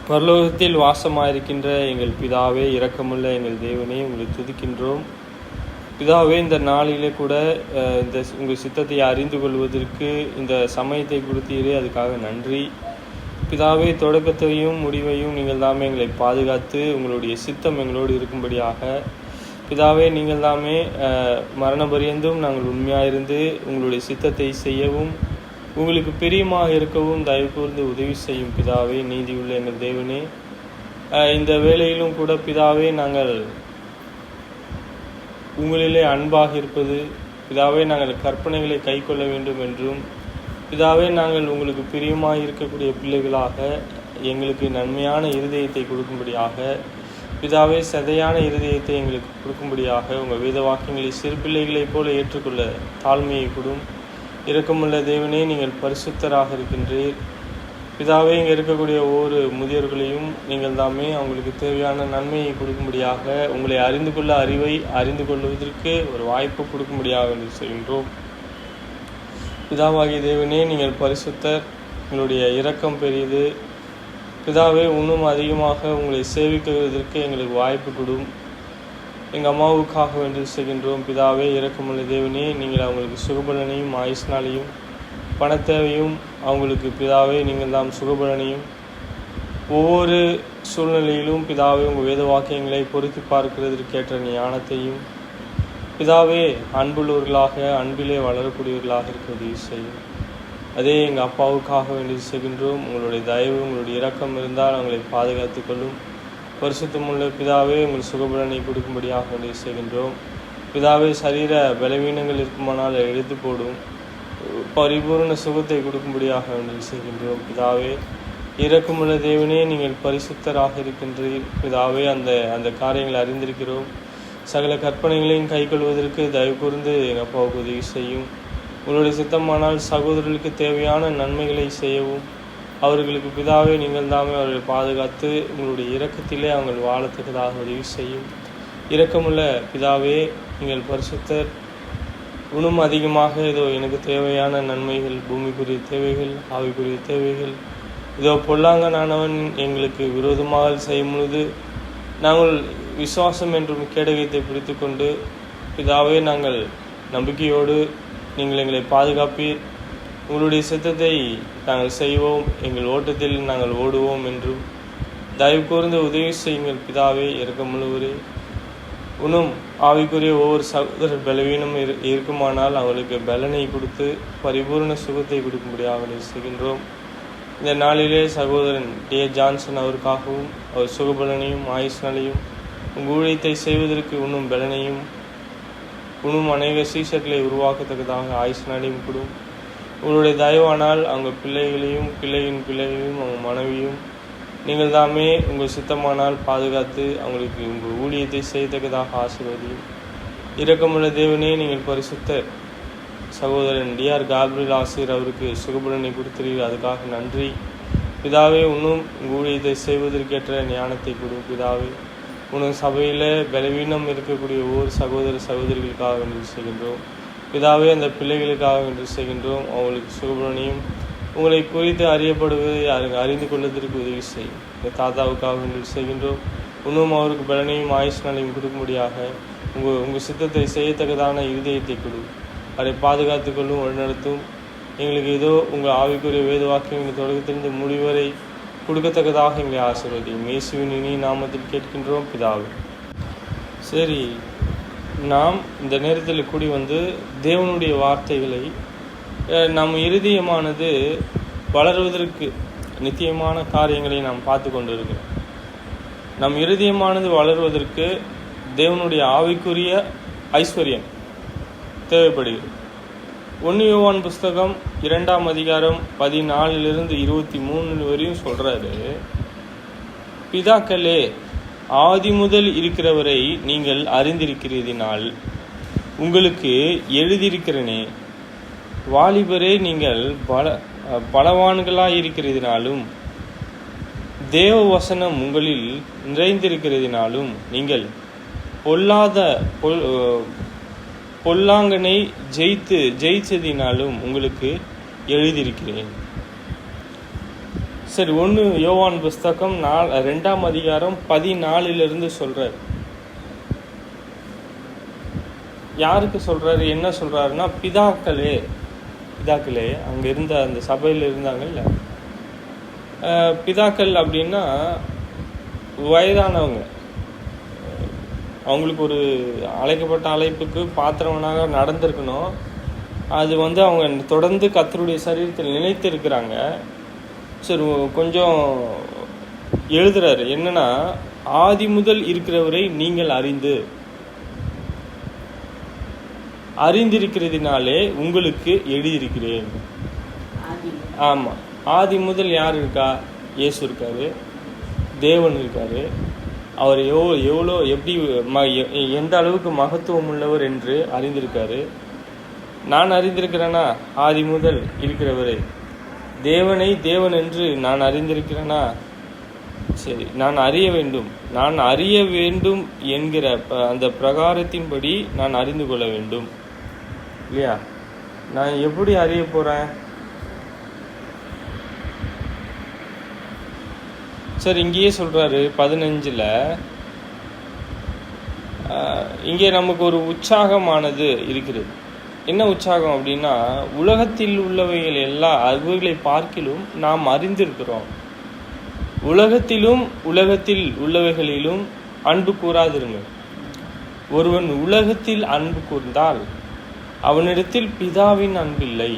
பரலோகத்தில் வாசமாயிருக்கின்ற எங்கள் பிதாவே, இரக்கமுள்ள எங்கள் தேவனே, உங்களை துதிக்கின்றோம். பிதாவே, இந்த நாளிலே கூட இந்த உங்கள் சித்தத்தை அறிந்து கொள்வதற்கு இந்த சமயத்தை கொடுத்தீரே, அதுக்காக நன்றி. பிதாவே, தொடக்கத்தையும் முடிவையும் நீங்கள் தாமே எங்களை பாதுகாத்து உங்களுடைய சித்தம் எங்களோடு இருக்கும்படியாக பிதாவே, நீங்கள் தாமே மரண பரியந்தும் நாங்கள் உண்மையாயிருந்து உங்களுடைய சித்தத்தை செய்யவும் உங்களுக்கு பிரியமாக இருக்கவும் தயவு கூர்ந்து உதவி செய்யும் பிதாவே, நீதியுள்ள எங்கள் தேவனே. இந்த வேளையிலும் கூட பிதாவே, நாங்கள் உங்களிலே அன்பாக இருப்பது பிதாவே, நாங்கள் கற்பனைகளை கை கொள்ள வேண்டும் என்றும் பிதாவே, நாங்கள் உங்களுக்கு பிரியமாக இருக்கக்கூடிய பிள்ளைகளாக எங்களுக்கு நன்மையான இருதயத்தை கொடுக்கும்படியாக பிதாவே, சதையான இருதயத்தை எங்களுக்கு கொடுக்கும்படியாக உங்கள் வேத வாக்கியங்களை சிறு பிள்ளைகளைப் போல ஏற்றுக்கொள்ள தாழ்மையை கொடும். இரக்கமுள்ள தேவனே, நீங்கள் பரிசுத்தராக இருக்கின்றீர் பிதாவே. இங்கே இருக்கக்கூடிய ஒவ்வொரு முதியோர்களையும் நீங்கள் தாமே அவங்களுக்கு தேவையான நன்மையை கொடுக்கும்படியாக உங்களை அறிந்து கொள்ள அறிவை அறிந்து கொள்வதற்கு ஒரு வாய்ப்பு கொடுக்கும்படியாக என்று செய்கின்றோம். பிதாவாகிய தேவனே, நீங்கள் பரிசுத்தர், உங்களுடைய இரக்கம் பெரியது பிதாவே. இன்னும் அதிகமாக உங்களை சேவிக்குவதற்கு எங்களுக்கு வாய்ப்பு கொடும். எங்கள் அம்மாவுக்காக வேண்டி செய்கின்றோம் பிதாவே. இரக்கமுள்ள தேவனே, நீங்கள் அவங்களுக்கு சுகபலனையும் ஆயுஷ்னாலையும் பணத்தேவையும் அவங்களுக்கு பிதாவே நீங்கள் தாம் சுகபலனையும் ஒவ்வொரு சூழ்நிலையிலும் பிதாவே உங்கள் வேத வாக்கியங்களை பொருத்தி பார்க்கிறதற்கேற்ற ஞானத்தையும் பிதாவே அன்புள்ளவர்களாக அன்பிலே வளரக்கூடியவர்களாக இருக்க உதவி செய்யும். அதே எங்கள் அப்பாவுக்காக வேண்டி செய்கின்றோம். உங்களுடைய தயவு உங்களுடைய இரக்கம் இருந்தால் அவங்களை பாதுகாத்து கொள்ளும். பரிசுத்தமுள்ள பிதாவே, உங்கள் சுகபலனை கொடுக்கும்படியாக வேண்டி செய்கின்றோம் பிதாவே. சரீர பலவீனங்கள் இருக்குமானால் எடுத்து போடும் பரிபூர்ண சுகத்தை கொடுக்கும்படியாக வேண்டி செய்கின்றோம் பிதாவே. இரக்கமுள்ள தேவனே, நீங்கள் பரிசுத்தராக இருக்கின்றீர் பிதாவே. அந்த காரியங்களை அறிந்திருக்கிறோம். சகல கற்பனைகளையும் கை கொள்வதற்கு தயவு கூர்ந்து எங்கள் அப்பாவுக்கு உதவி செய்யும். உங்களுடைய சித்தமானால் சகோதரர்களுக்கு தேவையான நன்மைகளை செய்யவும் அவர்களுக்கு பிதாவே நீங்கள் தாமே அவர்களை பாதுகாத்து உங்களுடைய இரக்கத்திலே அவங்க வாழத்தக்கதாக உதவி செய்யும். இரக்கமுள்ள பிதாவே, நீங்கள் பரிசுத்தர். இன்னும் அதிகமாக இதோ எனக்கு தேவையான நன்மைகள், பூமிக்குரிய தேவைகள், ஆவிக்குரிய தேவைகள், இதோ பொல்லாங்கனானவன் எங்களுக்கு விரோதமாக செய்யும் பொழுது நாங்கள் விசுவாசம் என்றும் கேடகத்தை பிடித்து கொண்டு பிதாவே, நாங்கள் நம்பிக்கையோடு நீங்கள் எங்களை பாதுகாப்பீர், உங்களுடைய சித்தத்தை நாங்கள் செய்வோம், எங்கள் ஓட்டத்தில் நாங்கள் ஓடுவோம் என்றும் தயவு கூர்ந்து உதவி செய்யுங்கள் பிதாவே. இரக்கமுள்ளவரே, இன்னும் ஆவிக்குரிய ஒவ்வொரு சகோதரர் பலவீனம் இருக்குமானால் அவர்களுக்கு பலனை கொடுத்து பரிபூர்ண சுகத்தை கொடுக்கும்படியாக செய்கின்றோம். இந்த நாளிலே சகோதரன் டி. ஜான்சன் அவருக்காகவும் அவர் சுகபலனையும் ஆயுஷ்னாலையும் உங்கள் ஊழியத்தை செய்வதற்கு இன்னும் பலனையும் இன்னும் அநேக சீஷர்களை உருவாக்கத்தக்கதாக ஆயுஷ்னாலையும் கொடும். உங்களுடைய தயவானால் அவங்க பிள்ளைகளையும் பிள்ளைகளையும் அவங்க மனைவியும் நீங்கள் தாமே உங்கள் சித்தமானால் பாதுகாத்து அவங்களுக்கு உங்கள் ஊழியத்தை செய்யத்தக்கதாக ஆசீர்வதியும். இரக்கமுள்ள தேவனே, நீங்கள் பரிசுத்தர். சகோதரன் டி.ஆர். காப்ரியல் ஆசிரியர் அவருக்கு சுகபலனை கொடுத்துறீர்கள், அதுக்காக நன்றி பிதாவே. இன்னும் உங்கள் ஊழியத்தை செய்வதற்கேற்ற ஞானத்தை கொடு பிதாவே. இன்னும் சபையில் பலவீனம் இருக்கக்கூடிய ஒவ்வொரு சகோதரிகளுக்காக வேண்டி செய்கின்றோம் பிதாவே. அந்த பிள்ளைகளுக்காக வேண்டி செய்கின்றோம். அவங்களுக்கு சுகபலனையும் உங்களை குறித்து அறியப்படுவதை அறிந்து கொள்வதற்கு உதவி செய்யும். இந்த தாத்தாவுக்காக வேண்டி செய்கின்றோம். இன்னும் அவருக்கு பலனையும் ஆயுஷ்னாலையும் கொடுக்கும்படியாக உங்கள் சித்தத்தை செய்யத்தக்கதான இருதயத்தை கொடு, அதை பாதுகாத்து கொள்ளும், வழிநடத்தும். எங்களுக்கு ஏதோ உங்கள் ஆவிக்குரிய வேத வாக்கியங்கள் தொடக்கத்திலிருந்து முடிவரை கொடுக்கத்தக்கதாக எங்களை ஆசீர்வதியும். இயேசுவின் இனி நாமத்தில் கேட்கின்றோம் பிதாவே. சரி, நாம் இந்த நேரத்தில் கூடி வந்து தேவனுடைய வார்த்தைகளை நம் இருதயமானது வளருவதற்கு நித்தியமான காரியங்களை நாம் பார்த்து கொண்டிருக்கிறோம். நம் இருதயமானது வளருவதற்கு தேவனுடைய ஆவிக்குரிய ஐஸ்வர்யம் தேவைப்படுகிறது. 1 யோவான் புஸ்தகம் 2ஆம் அதிகாரம் 14 to 23 வரையும் சொல்றாரு, பிதாக்களே, ஆதி முதல் இருக்கிறவரை நீங்கள் அறிந்திருக்கிறதினால் உங்களுக்கு எழுதியிருக்கிறனே. வாலிபரே, நீங்கள் பலவான்களாய் இருக்கிறதினாலும் தேவ வசனம் உங்களில் நிறைந்திருக்கிறதினாலும் நீங்கள் பொல்லாங்கனை ஜெயிச்சதினாலும் உங்களுக்கு எழுதியிருக்கிறேன். சரி, 1 யோவான் புஸ்தகம் 2ஆம் அதிகாரம் 14 சொல்றாரு. யாருக்கு சொல்றாரு, என்ன சொல்றாருன்னா, பிதாக்களே அங்க இருந்த அந்த சபையில் இருந்தாங்கல்ல, பிதாக்கள் அப்படின்னா வயதானவங்க, அவங்களுக்கு ஒரு அழைக்கப்பட்ட அழைப்புக்கு பாத்திரவனாக நடந்திருக்கணும். அது அவங்க தொடர்ந்து கர்த்தருடைய சரீரத்தில் நிலைத்து இருக்கிறாங்க. சரி, கொஞ்சம் எழுதுறாரு என்னன்னா, ஆதி முதல் இருக்கிறவரை நீங்கள் அறிந்திருக்கிறதுனாலே உங்களுக்கு எழுதியிருக்கிறேன். ஆமா, ஆதி முதல் யார் இருக்கா? இயேசு இருக்காரு, தேவன் இருக்காரு. அவர் எந்த அளவுக்கு மகத்துவம் உள்ளவர் என்று அறிந்திருக்காரு. நான் அறிந்திருக்கிறேனா? ஆதி முதல் இருக்கிறவரை தேவனை தேவன் என்று நான் அறிந்திருக்கிறேனா? சரி, நான் அறிய வேண்டும் என்கிற அந்த பிரகாரத்தின்படி நான் அறிந்து கொள்ள வேண்டும் இல்லையா? நான் எப்படி அறிய போறேன்? சரி, இங்கேயே சொல்றாரு 15ல், இங்கே நமக்கு ஒரு உற்சாகமானது இருக்கிறது. என்ன உற்சாகம் அப்படின்னா, உலகத்தில் உள்ளவைகள் அவைகளை பார்க்கிலும் நாம் அறிந்திருக்கிறோம். உலகத்தில் உள்ளவைகளிலும் அன்பு கூறாதிருங்கள். ஒருவன் உலகத்தில் அன்பு கூர்ந்தால் அவனிடத்தில் பிதாவின் அன்பில்லை.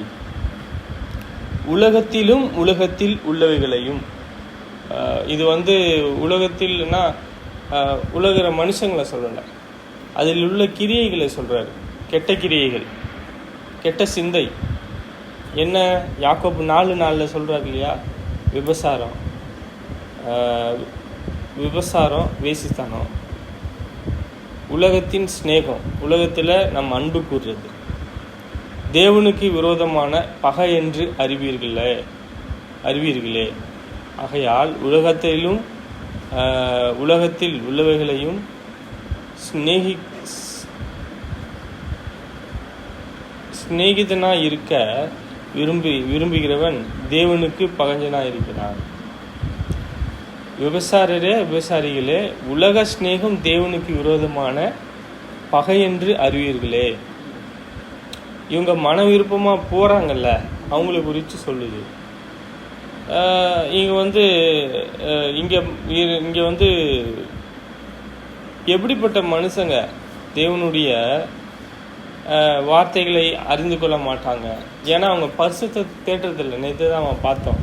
உலகத்தில் உள்ளவைகளையும், இது உலகத்தில்னா உலகிற மனுஷங்களை சொல்லல, அதில் உள்ள கிரியைகளை சொல்றாரு. கெட்ட கிரியைகள், கெட்ட சிந்தை. என்ன யாக்கோபு 4:4 சொல்றாரு இல்லையா? விபசாரம், வேசித்தனம், உலகத்தின் ஸ்நேகம், உலகத்தில் நம்ம அன்பு கூறுறது, தேவனுக்கு விரோதமான பகை என்று அறிவீர்களே. ஆகையால் உலகத்தில் உள்ளவைகளையும் சிநேகிதனாய் இருக்க விரும்புகிறவன் தேவனுக்கு பகைஞனாய் இருக்கிறான். விபசாரிகளே, உலக சிநேகம் தேவனுக்கு விரோதமான பகை என்று அறிவீர்களே. இவங்க மன விருப்பமா போறாங்கல்ல, அவங்களை குறித்து சொல்லுது. இங்க எப்படிப்பட்ட மனுஷங்க தேவனுடைய வார்த்தைகளை அறிந்து கொள்ள மாட்டாங்க? ஏன்னா அவங்க பரிசுத்த தேடுறதில்லை. நேற்று தான் அவன் பார்த்தோம்,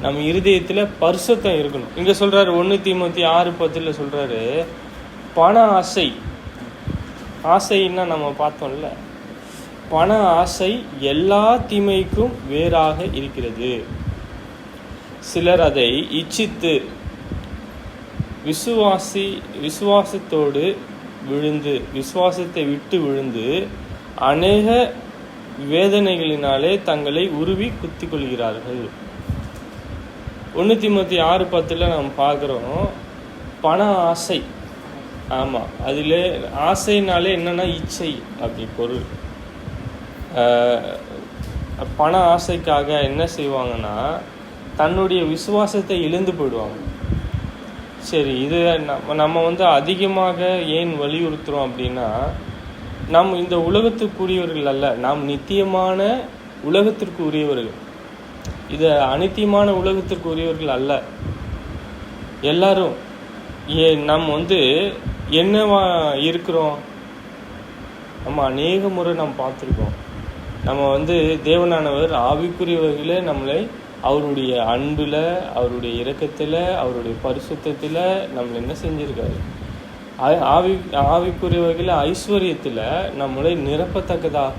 நம்ம இருதயத்தில் பரிசுத்தம் இருக்கணும். இங்கே சொல்றாரு 1 தீமோத்தி 6:10 சொல்றாரு, பண ஆசைன்னா நம்ம பார்த்தோம்ல, பண ஆசை எல்லா தீமைக்கும் வேறாக இருக்கிறது. சிலர் அதை இச்சித்து விசுவாசத்தை விட்டு விழுந்து அநேக வேதனைகளினாலே தங்களை உருவி குத்தி கொள்கிறார்கள். 1 தீமோத்தி 6:10 நாம் பார்க்குறோம், பண ஆசை. ஆமாம், அதில் ஆசைனாலே என்னன்னா இச்சை அப்படி பொருள். பண ஆசைக்காக என்ன செய்வாங்கன்னா, தன்னுடைய விசுவாசத்தை இழந்து போயிடுவாங்க. சரி, இது நம்ம அதிகமாக ஏன் வலியுறுத்துகிறோம் அப்படின்னா, நாம் இந்த உலகத்துக்குரியவர்கள் அல்ல, நாம் நித்தியமான உலகத்திற்கு உரியவர்கள். இது அனித்தியமான உலகத்திற்கு உரியவர்கள் அல்ல. எல்லாரும் நம்ம என்னவா இருக்கிறோம்? நம்ம அநேக முறை நாம் பார்த்துருக்கோம். நம்ம தேவனானவர் ஆவிக்குரியவர்களே நம்மளை அவருடைய அன்பில், அவருடைய இரக்கத்தில், அவருடைய பரிசுத்தத்தில் நம்மளை என்ன செஞ்சிருக்காரு? ஆவிக்குரியவர்கள ஐஸ்வர்யத்தில் நம்மளை நிரப்பத்தக்கதாக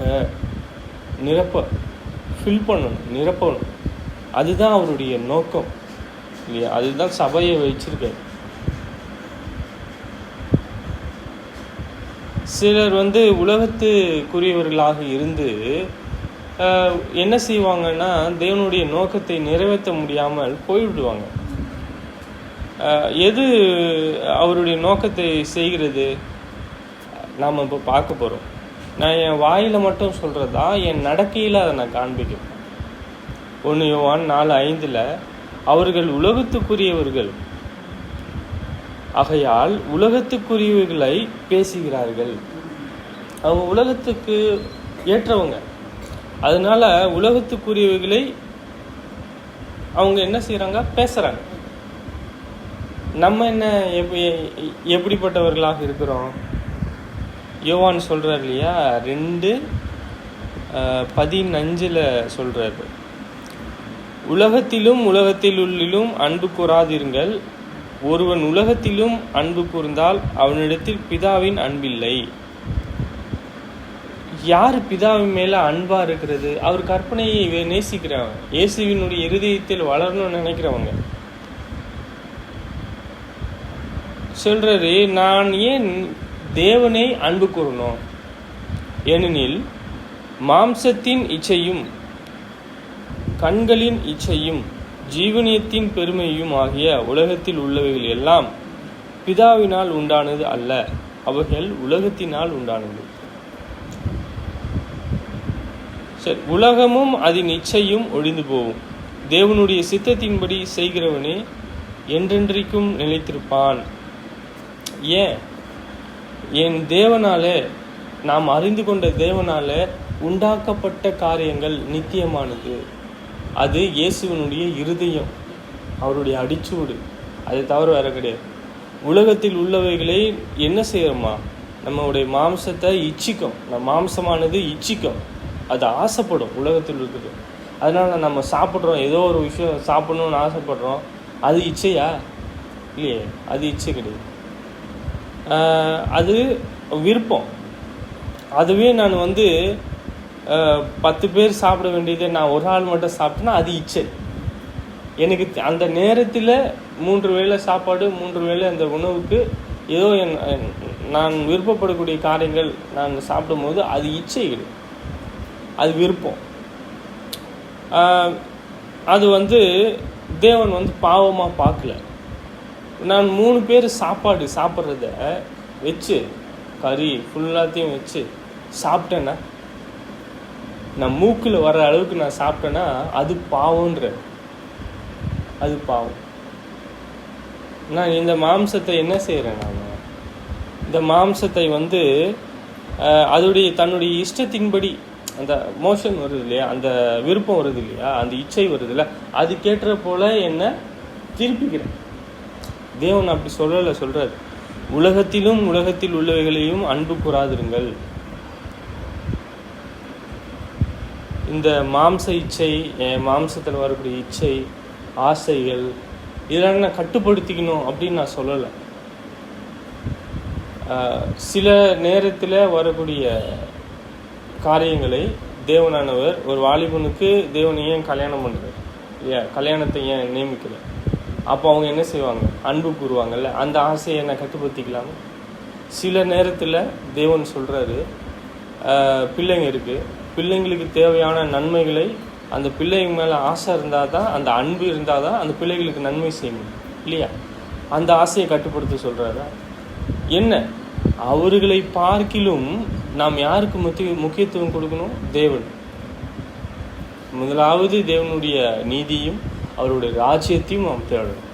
ஃபில் பண்ணணும், நிரப்பணும். அதுதான் அவருடைய நோக்கம் இல்லையா? அதுதான் சபையை வச்சிருக்காரு. சிலர் உலகத்துக்குரியவர்களாக இருந்து என்ன செய்வாங்கன்னா, தேவனுடைய நோக்கத்தை நிறைவேற்ற முடியாமல் போய்விடுவாங்க. எது அவருடைய நோக்கத்தை செய்கிறது நாம் இப்போ பார்க்க போகிறோம். நான் என் வாயில் மட்டும் சொல்கிறதா, என் நடக்கையில் அதை நான் காண்பிக்கிறேன். 1 யோவான் 4:5 அவர்கள் உலகத்துக்குரியவர்கள், ஆகையால் உலகத்துக்குரியவைகளை பேசுகிறார்கள். அவங்க உலகத்துக்கு ஏற்றவங்க, அதனால உலகத்துக்குரியவைகளை அவங்க என்ன செய்கிறாங்க, பேசுகிறாங்க. நம்ம என்ன எப்படிப்பட்டவர்களாக இருக்கிறோம்? யோவான் சொல்கிறார் இல்லையா, 2:15 சொல்கிறாரு, உலகத்திலும் உலகத்திலுள்ளிலும் அன்பு கூறாதிருங்கள். ஒருவன் உலகத்திலும் அன்பு கூர்ந்தால் அவனிடத்தில் பிதாவின் அன்பில்லை. யார் பிதாவின் மேல அன்பா இருக்கிறது? அவர் கற்பனையை நேசிக்கிறவங்க, இயேசுவினுடைய இருதயத்தில் வளரணும்னு நினைக்கிறவங்க. சொல்றாரு, நான் ஏன் தேவனை அன்பு கூறணும்? ஏனெனில் மாம்சத்தின் இச்சையும் கண்களின் இச்சையும் ஜீவனியத்தின் பெருமையும் ஆகிய உலகத்தில் உள்ளவைகள் எல்லாம் பிதாவினால் உண்டானது அல்ல, அவைகள் உலகத்தினால் உண்டானது. சரி, உலகமும் அதன் இச்சையும் ஒழிந்து போகும், தேவனுடைய சித்தத்தின்படி செய்கிறவனே என்றென்றைக்கும் நிலைத்திருப்பான். ஏன்? என் தேவனாலே, நாம் அறிந்து கொண்ட தேவனாலே உண்டாக்கப்பட்ட காரியங்கள் நித்தியமானது. அது இயேசுவனுடைய இருதயம், அவருடைய அடிச்சூடு, அதை தவிர வேற கிடையாது. உலகத்தில் உள்ளவைகளை என்ன செய்யறோமா, நம்மளுடைய மாம்சத்தை இச்சிக்கும். நம்ம மாம்சமானது இச்சிக்கும், அது ஆசைப்படும், உலகத்தில் இருக்குது. அதனால நம்ம சாப்பிட்றோம், ஏதோ ஒரு விஷயம் சாப்பிடணும்னு ஆசைப்படுறோம். அது இச்சையா? இல்லையே, அது இச்சை கிடையாது. அது விருப்பம். அதுவே நான் 10 பேர் சாப்பிட வேண்டியதை நான் ஒரு ஆள் மட்டும் சாப்பிட்டேன்னா அது இச்சை. எனக்கு அந்த நேரத்தில் 3 வேளை சாப்பாடு, 3 வேளை அந்த உணவுக்கு ஏதோ நான் விருப்பப்படக்கூடிய காரியங்கள் நான் சாப்பிடும்போது அது இச்சை கிடையாது, அது விருப்பம். அது தேவன் பாவமாக பார்க்கல. நான் 3 பேர் சாப்பாடு சாப்பிட்றத வச்சு, கறி ஃபுல்லாத்தையும் வச்சு சாப்பிட்டேன்னா, நான் மூக்கில் வர்ற அளவுக்கு நான் சாப்பிட்டேன்னா அது பாவம்ன்ற, அது பாவம். நான் இந்த மாம்சத்தை என்ன செய்கிறேன்? நான் இந்த மாம்சத்தை தன்னுடைய இஷ்டத்தின்படி, அந்த மோஷன் வருது இல்லையா, அந்த விருப்பம் வருது இல்லையா, அந்த இச்சை வருது இல்லை, அது கேட்டுற போல என்ன திருப்பிக்கிறேன். தேவன் அப்படி சொல்றாரு, உலகத்திலும் உலகத்தில் உள்ளவைகளையும் அன்பு கூறாதிருங்கள். இந்த மாம்ச இச்சை, மாம்சத்தில் வரக்கூடிய இச்சை, ஆசைகள், இதெல்லாம் நான் கட்டுப்படுத்திக்கணும் அப்படின்னு நான் சொல்லலை. சில நேரத்தில் வரக்கூடிய காரியங்களை தேவனானவர், ஒரு வாலிபனுக்கு தேவன் ஏன் கல்யாணம் பண்ணுறார் இல்லையா, கல்யாணத்தை ஏன் நியமிக்கிறார்? அப்போ அவங்க என்ன செய்வாங்க? அன்பு கூறுவாங்கல்ல, அந்த ஆசையை என்ன கட்டுப்படுத்திக்கலாமா? சில நேரத்தில் தேவன் சொல்கிறாரு, பிள்ளைங்க இருக்குது, பிள்ளைங்களுக்கு தேவையான நன்மைகளை, அந்த பிள்ளைங்க மேலே ஆசை இருந்தால் தான், அந்த அன்பு இருந்தால் தான் அந்த பிள்ளைகளுக்கு நன்மை செய்யணும் இல்லையா? அந்த ஆசையை கட்டுப்படுத்த சொல்கிறாரா? என்ன, அவர்களை பார்க்கிலும் நாம் யாருக்கு முக்கியத்துவம் கொடுக்கணும்? தேவன். முதலாவது தேவனுடைய நீதியும் அவருடைய ராஜ்யத்தையும் நாம் தேடணும்,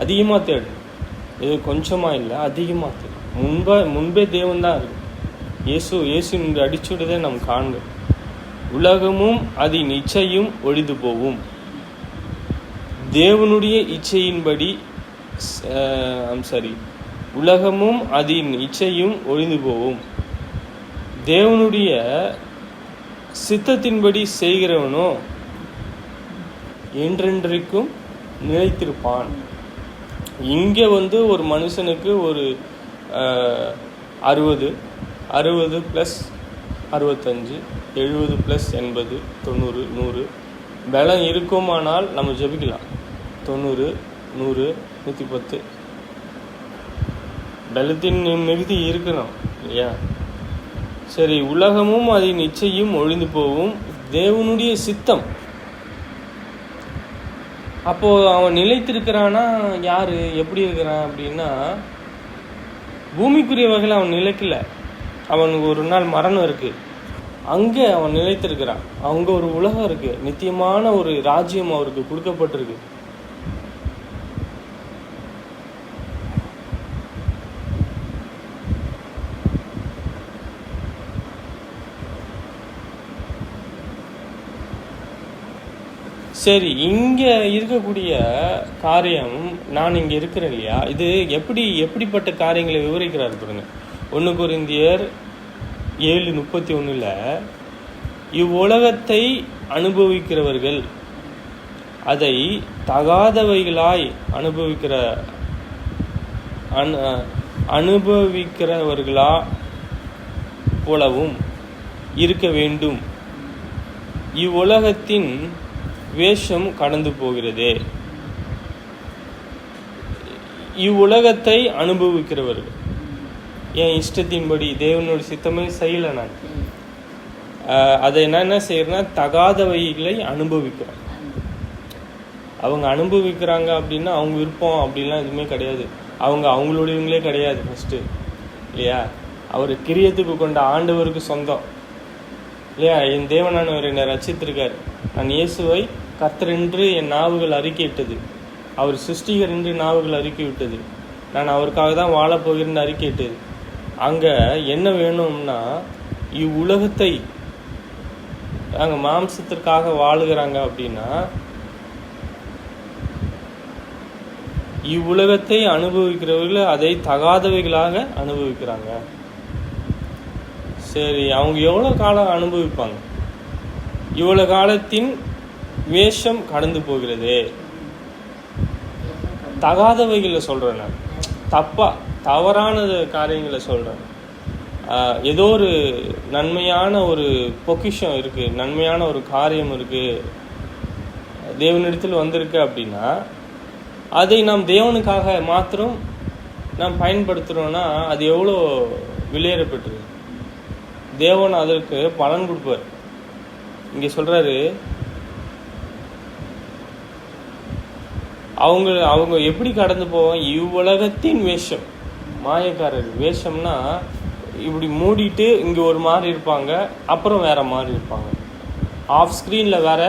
அதிகமாக தேடணும். இது கொஞ்சமாக இல்லை, அதிகமாக தேடணும். முன்பே தேவன் தான் இருக்கு. இயேசுனுடைய அடிச்சுடுதை நாம் காண்கிறோம். உலகமும் அதன் இச்சையும் ஒழிந்து போகும், தேவனுடைய இச்சையின்படி உலகமும் அதன் இச்சையும் ஒழிந்து போகும், தேவனுடைய சித்தத்தின்படி செய்கிறவனோ என்றென்றைக்கும் நிலைத்திருப்பான். இங்கே ஒரு மனுஷனுக்கு ஒரு 60 + 65 70 + 80 90 100 பலம் இருக்குமானால் நம்ம ஜெபிக்கலாம். 90 100 110 பலத்தின் மிகுதி இருக்கணும் இல்லையா? சரி, உலகமும் அதன் இச்சையும் ஒழிந்து போகும், தேவனுடைய சித்தம். அப்போ அவன் நிலைத்திருக்கிறானா? யாரு எப்படி இருக்கிறான் அப்படின்னா, பூமிக்குரிய வகையில் அவன் நிலைக்கல. அவனுக்கு ஒரு நாள் மரணம் இருக்கு, அங்கே அவன் நிலைத்திருக்கிறான். அவங்க ஒரு உலகம் இருக்கு, நித்தியமான ஒரு ராஜ்யம் அவருக்கு கொடுக்கப்பட்டிருக்கு. சரி, இங்கே இருக்கக்கூடிய காரியம், நான் இங்கே இருக்கிறேன் இல்லையா, இது எப்படிப்பட்ட காரியங்களை விவரிக்கிறார் பாருங்க. 1 கொரிந்தியர் 7:31 இவ்வுலகத்தை அனுபவிக்கிறவர்கள் அதை தகாதவைகளாய் அனுபவிக்கிறவர்களா போலவும் இருக்க வேண்டும். இவ்வுலகத்தின் வேஷம் கடந்து போகிறதே. இவ்வுலகத்தை அனுபவிக்கிறவர்கள், என் இஷ்டத்தின்படி தேவனுடைய சித்தமே செய்யலை, நான் அதை என்ன செய்யறேன்னா தகாதவைகளை அனுபவிக்கிறேன். அவங்க அனுபவிக்கிறாங்க அப்படின்னா அவங்க விருப்பம் அப்படின்லாம் எதுவுமே கிடையாது. அவங்களுடையவங்களே கிடையாது ஃபஸ்ட்டு இல்லையா. அவர் கிரியத்துக்கு கொண்ட ஆண்டவருக்கு சொந்தம் இல்லையா. என் தேவனானவர் என்னை ரட்சித்திருக்கார். நான் இயேசுவை கர்த்தர் என்று என் நாவுகள் அறிக்கையிட்டது, அவர் சிருஷ்டிகர் என்று நாவுகள் அறிக்கைவிட்டது, நான் அவருக்காக தான் வாழப்போகிறேன்னு அறிக்கையிட்டது. அங்கே என்ன வேணும்னா இவ்வுலகத்தை அங்கே மாம்சத்திற்காக வாழுகிறாங்க அப்படின்னா இவ்வுலகத்தை அனுபவிக்கிறவர்கள் அதை தகாதவைகளாக அனுபவிக்கிறாங்க. சரி, அவங்க எவ்வளோ காலம் அனுபவிப்பாங்க? இவ்வளோ காலத்தின் வேஷம் கடந்து போகிறது. தகாதவைகளை சொல்கிறேன், நான் தவறான காரியங்களை சொல்கிறேன். ஏதோ ஒரு நன்மையான ஒரு பொக்கிஷம் இருக்குது, நன்மையான ஒரு காரியம் இருக்குது, தேவனிடத்தில் வந்திருக்கு அப்படின்னா அதை நாம் தேவனுக்காக மாத்திரம் நாம் பயன்படுத்துகிறோன்னா அது எவ்வளோ விலையேறப்பட்டது. தேவன் அதற்கு பலன் கொடுப்பார். இங்கே சொல்கிறாரு, அவங்க எப்படி கடந்து போவாங்க? இவ்வுலகத்தின் வேஷம், மாயக்காரர் வேஷம்னா இப்படி மூடிட்டு இங்கே ஒரு மாதிரி இருப்பாங்க, அப்புறம் வேற மாதிரி இருப்பாங்க. ஆஃப் ஸ்க்ரீனில் வேற,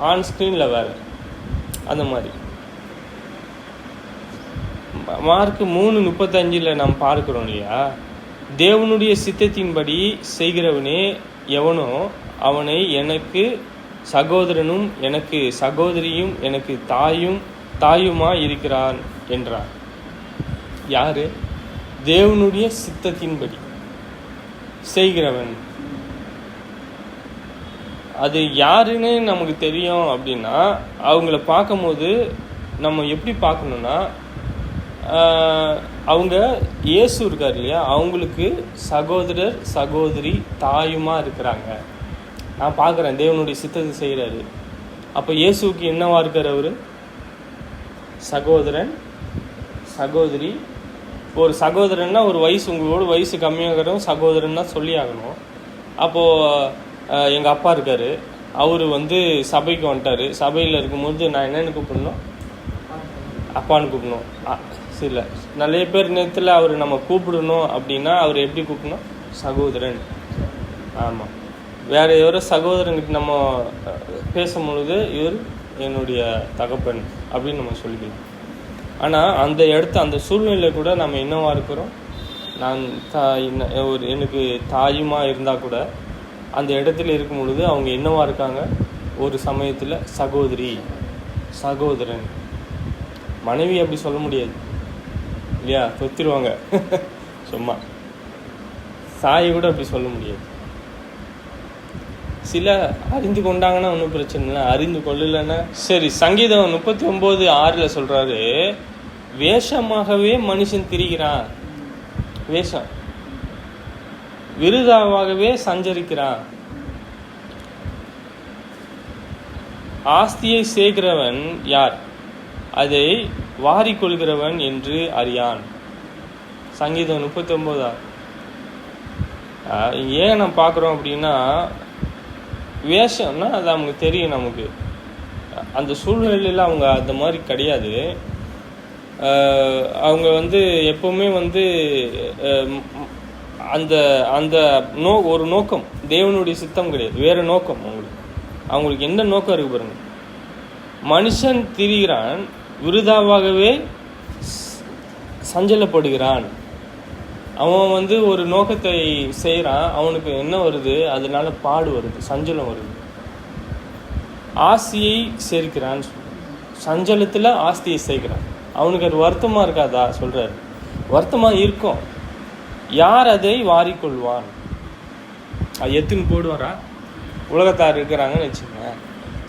ஆன் ஸ்க்ரீனில் வேற, அந்த மாதிரி. மார்க் 3:35 நாம் பார்க்கிறோம் இல்லையா, தேவனுடைய சித்தத்தின்படி செய்கிறவனே எவனோ அவனை எனக்கு சகோதரனும் எனக்கு சகோதரியும் எனக்கு தாயுமா இருக்கிறான் என்றார். யாரு? தேவனுடைய சித்தத்தின்படி செய்கிறவன். அது யாருன்னு நமக்கு தெரியும் அப்படின்னா அவங்கள பார்க்கும்போது நம்ம எப்படி பார்க்கணுன்னா, அவங்க இயேசு இருக்கார் இல்லையா, அவங்களுக்கு சகோதரர் சகோதரி தாயுமா இருக்கிறாங்க. நான் பார்க்குறேன் தேவனுடைய சித்தத்தை செய்கிறாரு. அப்போ இயேசுக்கு என்னவா இருக்கார்? அவர் சகோதரன் சகோதரி. ஒரு சகோதரன்னா ஒரு வயசு, உங்களோட வயசு கம்மியாகிறவங்க சகோதரன்னா சொல்லி ஆகணும். அப்போது எங்கள் அப்பா இருக்கார், அவர் சபைக்கு வந்துட்டார். சபையில் இருக்கும்போது நான் என்னென்னு கூப்பிடணும்? அப்பான்னு கூப்பிடணும். இல்லை, நிறைய பேர் நேரத்தில் அவர் நம்ம கூப்பிடணும் அப்படின்னா அவர் எப்படி கூப்பிடணும்? சகோதரன். ஆமாம், வேறு எவரோ சகோதரனுக்கு நம்ம பேசும்பொழுது இவர் என்னுடைய தகப்பன் அப்படின்னு நம்ம சொல்லிக்கலாம். ஆனால் அந்த அந்த சூழ்நிலை கூட நம்ம என்னவா இருக்கிறோம்? நான் எனக்கு தாயுமா இருந்தால் கூட அந்த இடத்துல இருக்கும் பொழுது அவங்க என்னவா இருக்காங்க? ஒரு சமயத்தில் சகோதரி சகோதரன். மனைவி அப்படி சொல்ல முடியாது இல்லையா, தொத்திருவாங்க. சும்மா சாயை கூட அப்படி சொல்ல முடியாது. சில அறிந்து கொண்டாங்கன்னா ஒன்றும் பிரச்சனை இல்லை, அறிந்து கொள்ளலைன்னா சரி. சங்கீதம் 39:6 சொல்கிறாரு, வேஷமாகவே மனுஷன் திரிகிறான், வேஷம் விருதாவாகவே சஞ்சரிக்கிறான். ஆஸ்தியை சேர்க்கிறவன் யார்? அதை வாரிக்கொள்கிறவன் என்று அறியான். சங்கீதம் 39. ஏன் நம்ம பார்க்குறோம் அப்படின்னா, வேஷம்னா அது நமக்கு தெரியும். நமக்கு அந்த சூழ்நிலையில் அவங்க அந்த மாதிரி கிடையாது. அவங்க எப்பவுமே அந்த அந்த ஒரு நோக்கம், தேவனுடைய சித்தம் கிடையாது, வேறு நோக்கம். அவங்களுக்கு என்ன நோக்கம் இருக்கு பாருங்க. மனுஷன் திரிகிறான், விருதாவாகவே சஞ்சலப்படுகிறான். அவன் ஒரு நோக்கத்தை செய்கிறான், அவனுக்கு என்ன வருது? அதனால பாடு வருது, சஞ்சலம் வருது. ஆஸ்தியை சேர்க்கிறான்னு சொல்கிறார். சஞ்சலத்தில் ஆஸ்தியை சேர்க்கிறான். அவனுக்கு அது வருத்தமாக இருக்காதா சொல்கிறார். வருத்தமாக இருக்கும். யார் அதை வாரிக்கொள்வான்? அது எத்துன்னு போடுவாரா? உலகத்தார் இருக்கிறாங்கன்னு வச்சுக்கோங்க,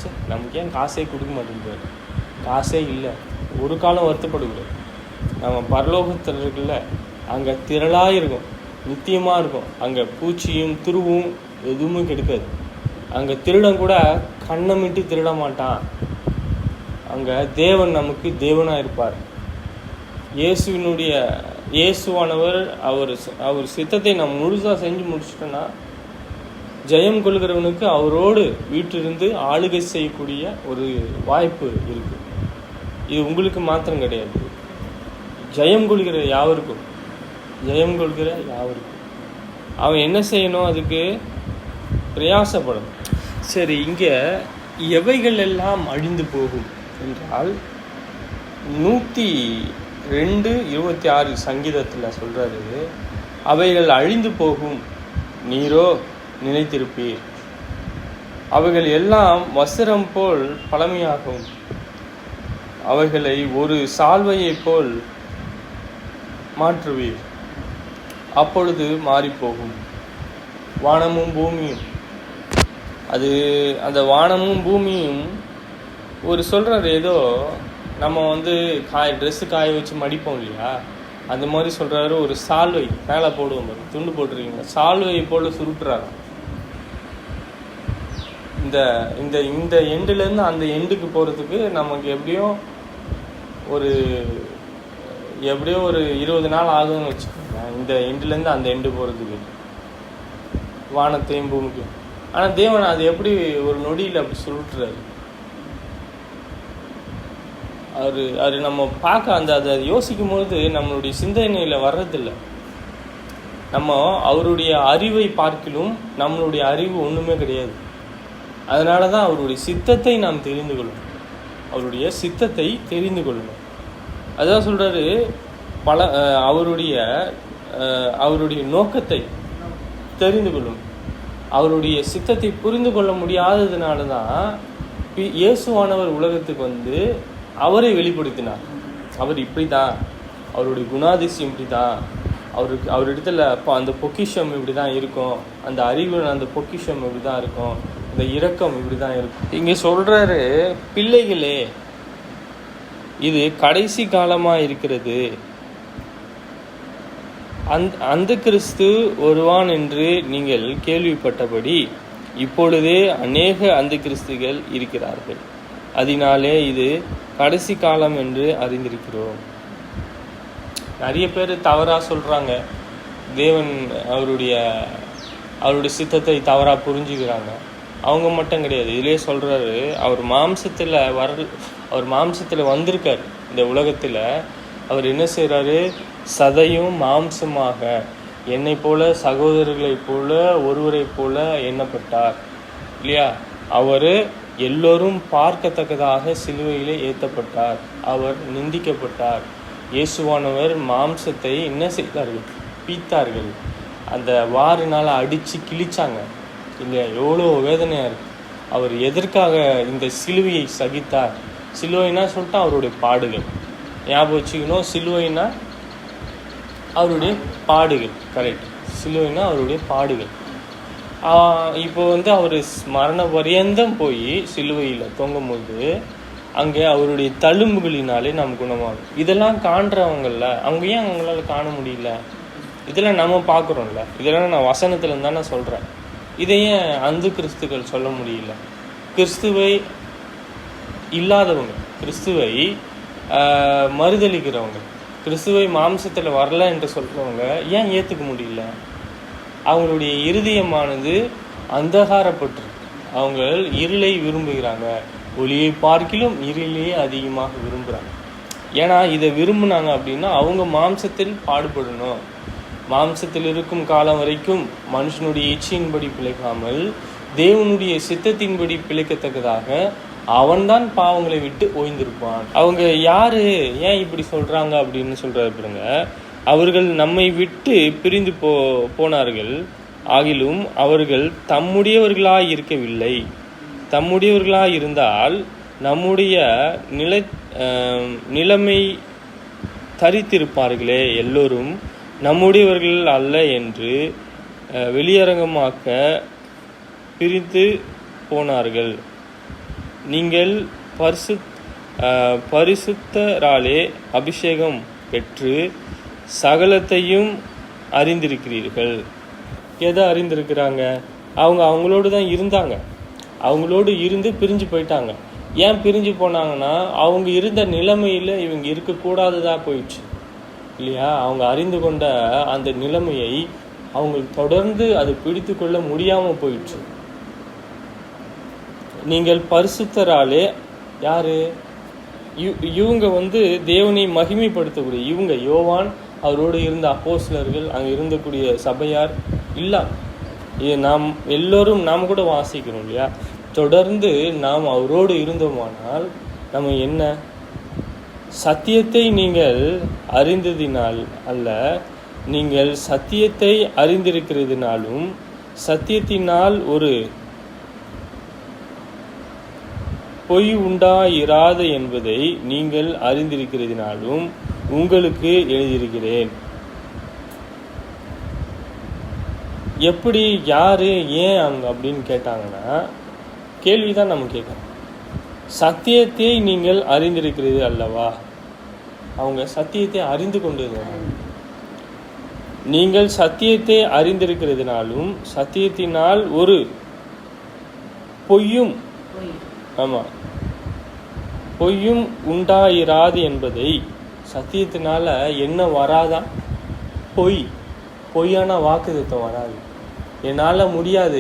சரி நமக்கு ஏன் காசே கொடுக்க மாட்டேங்குது, காசே இல்லை, ஒரு காலம் வருத்தப்படக்கூடாது. நம்ம பரலோகத்தில் இருக்குல்ல, அங்கே திரளாக இருக்கும், நித்தியமாக இருக்கும். அங்கே பூச்சியும் துருவும் எதுவுமே கெடுக்காது. அங்கே திருடன் கூட கண்ணமிட்டு திருட மாட்டான். அங்கே தேவன் நமக்கு தேவனாக இருப்பார். இயேசுவானவர் அவர் சித்தத்தை நம்ம முழுசாக செஞ்சு முடிச்சிட்டோன்னா ஜெயம் கொள்கிறவனுக்கு அவரோடு வீட்டிலிருந்து ஆளுகை செய்யக்கூடிய ஒரு வாய்ப்பு இருக்கு. இது உங்களுக்கு மாத்திரம் கிடையாது, ஜெயம் கொள்கிற யாவருக்கும். அவன் என்ன செய்யணும்? அதுக்கு பிரயாசப்படணும். சரி, இங்கே எவைகள் எல்லாம் அழிந்து போகும் என்றால் 102:26 சங்கீதத்தில் சொல்றாரு, அவைகள் அழிந்து போகும், நீரோ நினைத்திருப்பீர். அவைகள் எல்லாம் வஸ்திரம் போல் பழமையாகும், அவைகளை ஒரு சால்வையை போல் மாற்றுவீர், அப்பொழுது மாறிப்போகும். வானமும் பூமியும், அந்த வானமும் பூமியும் ஒரு சொல்கிறார், ஏதோ நம்ம ட்ரெஸ்ஸு காய வச்சு மடிப்போம் இல்லையா, அந்த மாதிரி சொல்கிறாரு. ஒரு சால்வை மேலே போடுவோம், துண்டு போட்டுருக்கீங்க, சால்வையை போல் சுருட்டுறாரு. இந்த எண்டுலேருந்து அந்த எண்டுக்கு போகிறதுக்கு நமக்கு எப்படியும் ஒரு 20 நாள் ஆகுதுன்னு வச்சுக்கோங்க, இந்த எண்டுலேருந்து அந்த எண்டு போகிறதுக்கு, வானத்தையும் பூமிக்கும். ஆனால் தேவன் அது எப்படி ஒரு நொடியில் அப்படி சுருட்டுறாரு. அது நம்ம பார்க்க அதை யோசிக்கும் போது நம்மளுடைய சிந்தனையில் வர்றதில்லை. நம்ம அவருடைய அறிவை பார்க்கிலும் நம்மளுடைய அறிவு ஒன்றுமே கிடையாது. அதனால தான் அவருடைய சித்தத்தை நாம் தெரிந்து கொள்ளணும். அதான் சொல்கிறாரு, அவருடைய நோக்கத்தை தெரிந்து கொள்ளணும். அவருடைய சித்தத்தை புரிந்து கொள்ள முடியாததுனால தான் இயேசுவானவர் உலகத்துக்கு அவரை வெளிப்படுத்தினார். அவர் இப்படி தான், அவருடைய குணாதிசயம் இப்படி தான், அவரிடத்துல அந்த பொக்கிஷம் இப்படி தான் இருக்கும், அந்த அறிவு அந்த பொக்கிஷம் இப்படி தான் இருக்கும், இந்த இரக்கம் இப்படி தான் இருக்கும். இங்கே சொல்கிறாரு, பிள்ளைகளே, இது கடைசி காலமாக இருக்கிறது. அந்த கிறிஸ்து வருவான் என்று நீங்கள் கேள்விப்பட்டபடி இப்பொழுதே அநேக அந்த கிறிஸ்துகள் இருக்கிறார்கள். அதனாலே இது கடைசி காலம் என்று அறிந்திருக்கிறோம். நிறைய பேர் தவறாக சொல்கிறாங்க, தேவன் அவருடைய சித்தத்தை தவறாக புரிஞ்சுக்கிறாங்க. அவங்க மட்டும் கிடையாது, இதிலே சொல்கிறாரு, அவர் மாம்சத்தில் வந்திருக்கார் இந்த உலகத்தில். அவர் என்ன செய்கிறாரு? சதையும் மாம்சமாக என்னை போல, சகோதரர்களைப் போல, ஒருவரை போல எண்ணப்பட்டார் இல்லையா? அவர் எல்லோரும் பார்க்கத்தக்கதாக சிலுவையிலே ஏற்றப்பட்டார், அவர் நிந்திக்கப்பட்டார். இயேசுவானவர் மாம்சத்தை என்ன செய்தார்கள்? பீத்தார்கள். அந்த வாரினால் அடித்து கிழிச்சாங்க இல்லையா? எவ்வளோ வேதனையாக இருக்குது. அவர் எதற்காக இந்த சிலுவையை சகித்தார்? சிலுவைனா சொல்லிட்டு அவருடைய பாடுகள் ஞாபகம் வச்சுக்கணும். சிலுவைனா அவருடைய பாடுகள், கரெக்ட். சிலுவைனா அவருடைய பாடுகள். இப்போ அவர் மரண பரியந்தம் போய் சிலுவையில் தொங்கும்போது அங்கே அவருடைய தழும்புகளினாலே நாம் குணமாகும். இதெல்லாம் காண்றவங்கள அவங்க ஏன் அவங்களால காண முடியல? இதெல்லாம் நம்ம பார்க்குறோம்ல, இதெல்லாம் நான் வசனத்துல இருந்தா நான் சொல்கிறேன். இதை ஏன் அந்த கிறிஸ்துக்கள் சொல்ல முடியல? கிறிஸ்துவை இல்லாதவங்க, கிறிஸ்துவை மறுதளிக்கிறவங்க, கிறிஸ்துவை மாம்சத்தில் வரல என்று சொல்கிறவங்க ஏன் ஏற்றுக்க முடியல? அவங்களுடைய இருதயமானது அந்தகாரப்பட்டிருக்கு. அவங்க இருளை விரும்புகிறாங்க, ஒளியை பார்க்கிலும் இருளையே அதிகமாக விரும்புகிறாங்க. ஏன்னா இதை விரும்புனாங்க அப்படின்னா அவங்க மாம்சத்தில் பாடுபடணும். மாம்சத்தில் இருக்கும் காலம் வரைக்கும் மனுஷனுடைய இச்சையின்படி பிழைக்காமல் தேவனுடைய சித்தத்தின்படி பிழைக்கத்தக்கதாக அவன்தான் பாவங்களை விட்டு ஓய்ந்திருப்பான். அவங்க யாரு ஏன் இப்படி சொல்றாங்க அப்படின்னு சொல்றாரு பாருங்க. அவர்கள் நம்மை விட்டு பிரிந்து போனார்கள், ஆகிலும் அவர்கள் தம்முடையவர்களாய் இருக்கவில்லை. தம்முடையவர்களாக இருந்தால் நம்முடைய நிலைமை தரித்திருப்பார்களே. எல்லோரும் நம்முடையவர்கள் அல்ல என்று வெளியரங்கமாக்க பிரித்து போனார்கள். நீங்கள் பரிசுத்தராலே அபிஷேகம் பெற்று சகலத்தையும் அறிந்திருக்கிறீர்கள். எதை அறிந்திருக்கிறாங்க? அவங்களோடு தான் இருந்தாங்க. அவங்களோடு இருந்து பிரிஞ்சு போயிட்டாங்க. ஏன் பிரிஞ்சு போனாங்கன்னா, அவங்க இருந்த நிலைமையில் இவங்க இருக்கக்கூடாதுதான் போயிடுச்சு இல்லையா? அவங்க அறிந்து கொண்ட அந்த நிலைமையை அவங்களுக்கு தொடர்ந்து அது பிடித்து கொள்ள முடியாமல் போயிடுச்சு. நீங்கள் பரிசுத்தராலே, யாரு? இவங்க தேவனை மகிமைப்படுத்தக்கூடிய இவங்க, யோவான், அவரோடு இருந்த அப்போஸ்தலர்கள், அங்கே இருந்தக்கூடிய சபையார் எல்லாம் நாம் எல்லோரும் நாம் கூட வாசிக்கிறோம் இல்லையா? தொடர்ந்து நாம் அவரோடு இருந்தோமானால் நம்ம என்ன? சத்தியத்தை நீங்கள் அறிந்ததினால் அல்ல, நீங்கள் சத்தியத்தை அறிந்திருக்கிறதுனாலும் சத்தியத்தினால் ஒரு பொய் உண்டாயிராது என்பதை நீங்கள் அறிந்திருக்கிறதினாலும் உங்களுக்கு எழுதியிருக்கிறேன். எப்படி, யாரு, ஏன் அவங்க அப்படின்னு கேட்டாங்கன்னா, கேள்விதான் நம்ம கேட்கணும். சத்தியத்தை நீங்கள் அறிந்திருக்கிறது அல்லவா? அவங்க சத்தியத்தை அறிந்து கொண்டது. நீங்கள் சத்தியத்தை அறிந்திருக்கிறதுனாலும் சத்தியத்தினால் ஒரு பொய்யும் பொய்யும் உண்டாயிராது என்பதை, சத்தியத்தினால என்ன வராதான்? பொய்யான வாக்குத்தத்தம் வராது. என்னால் முடியாது,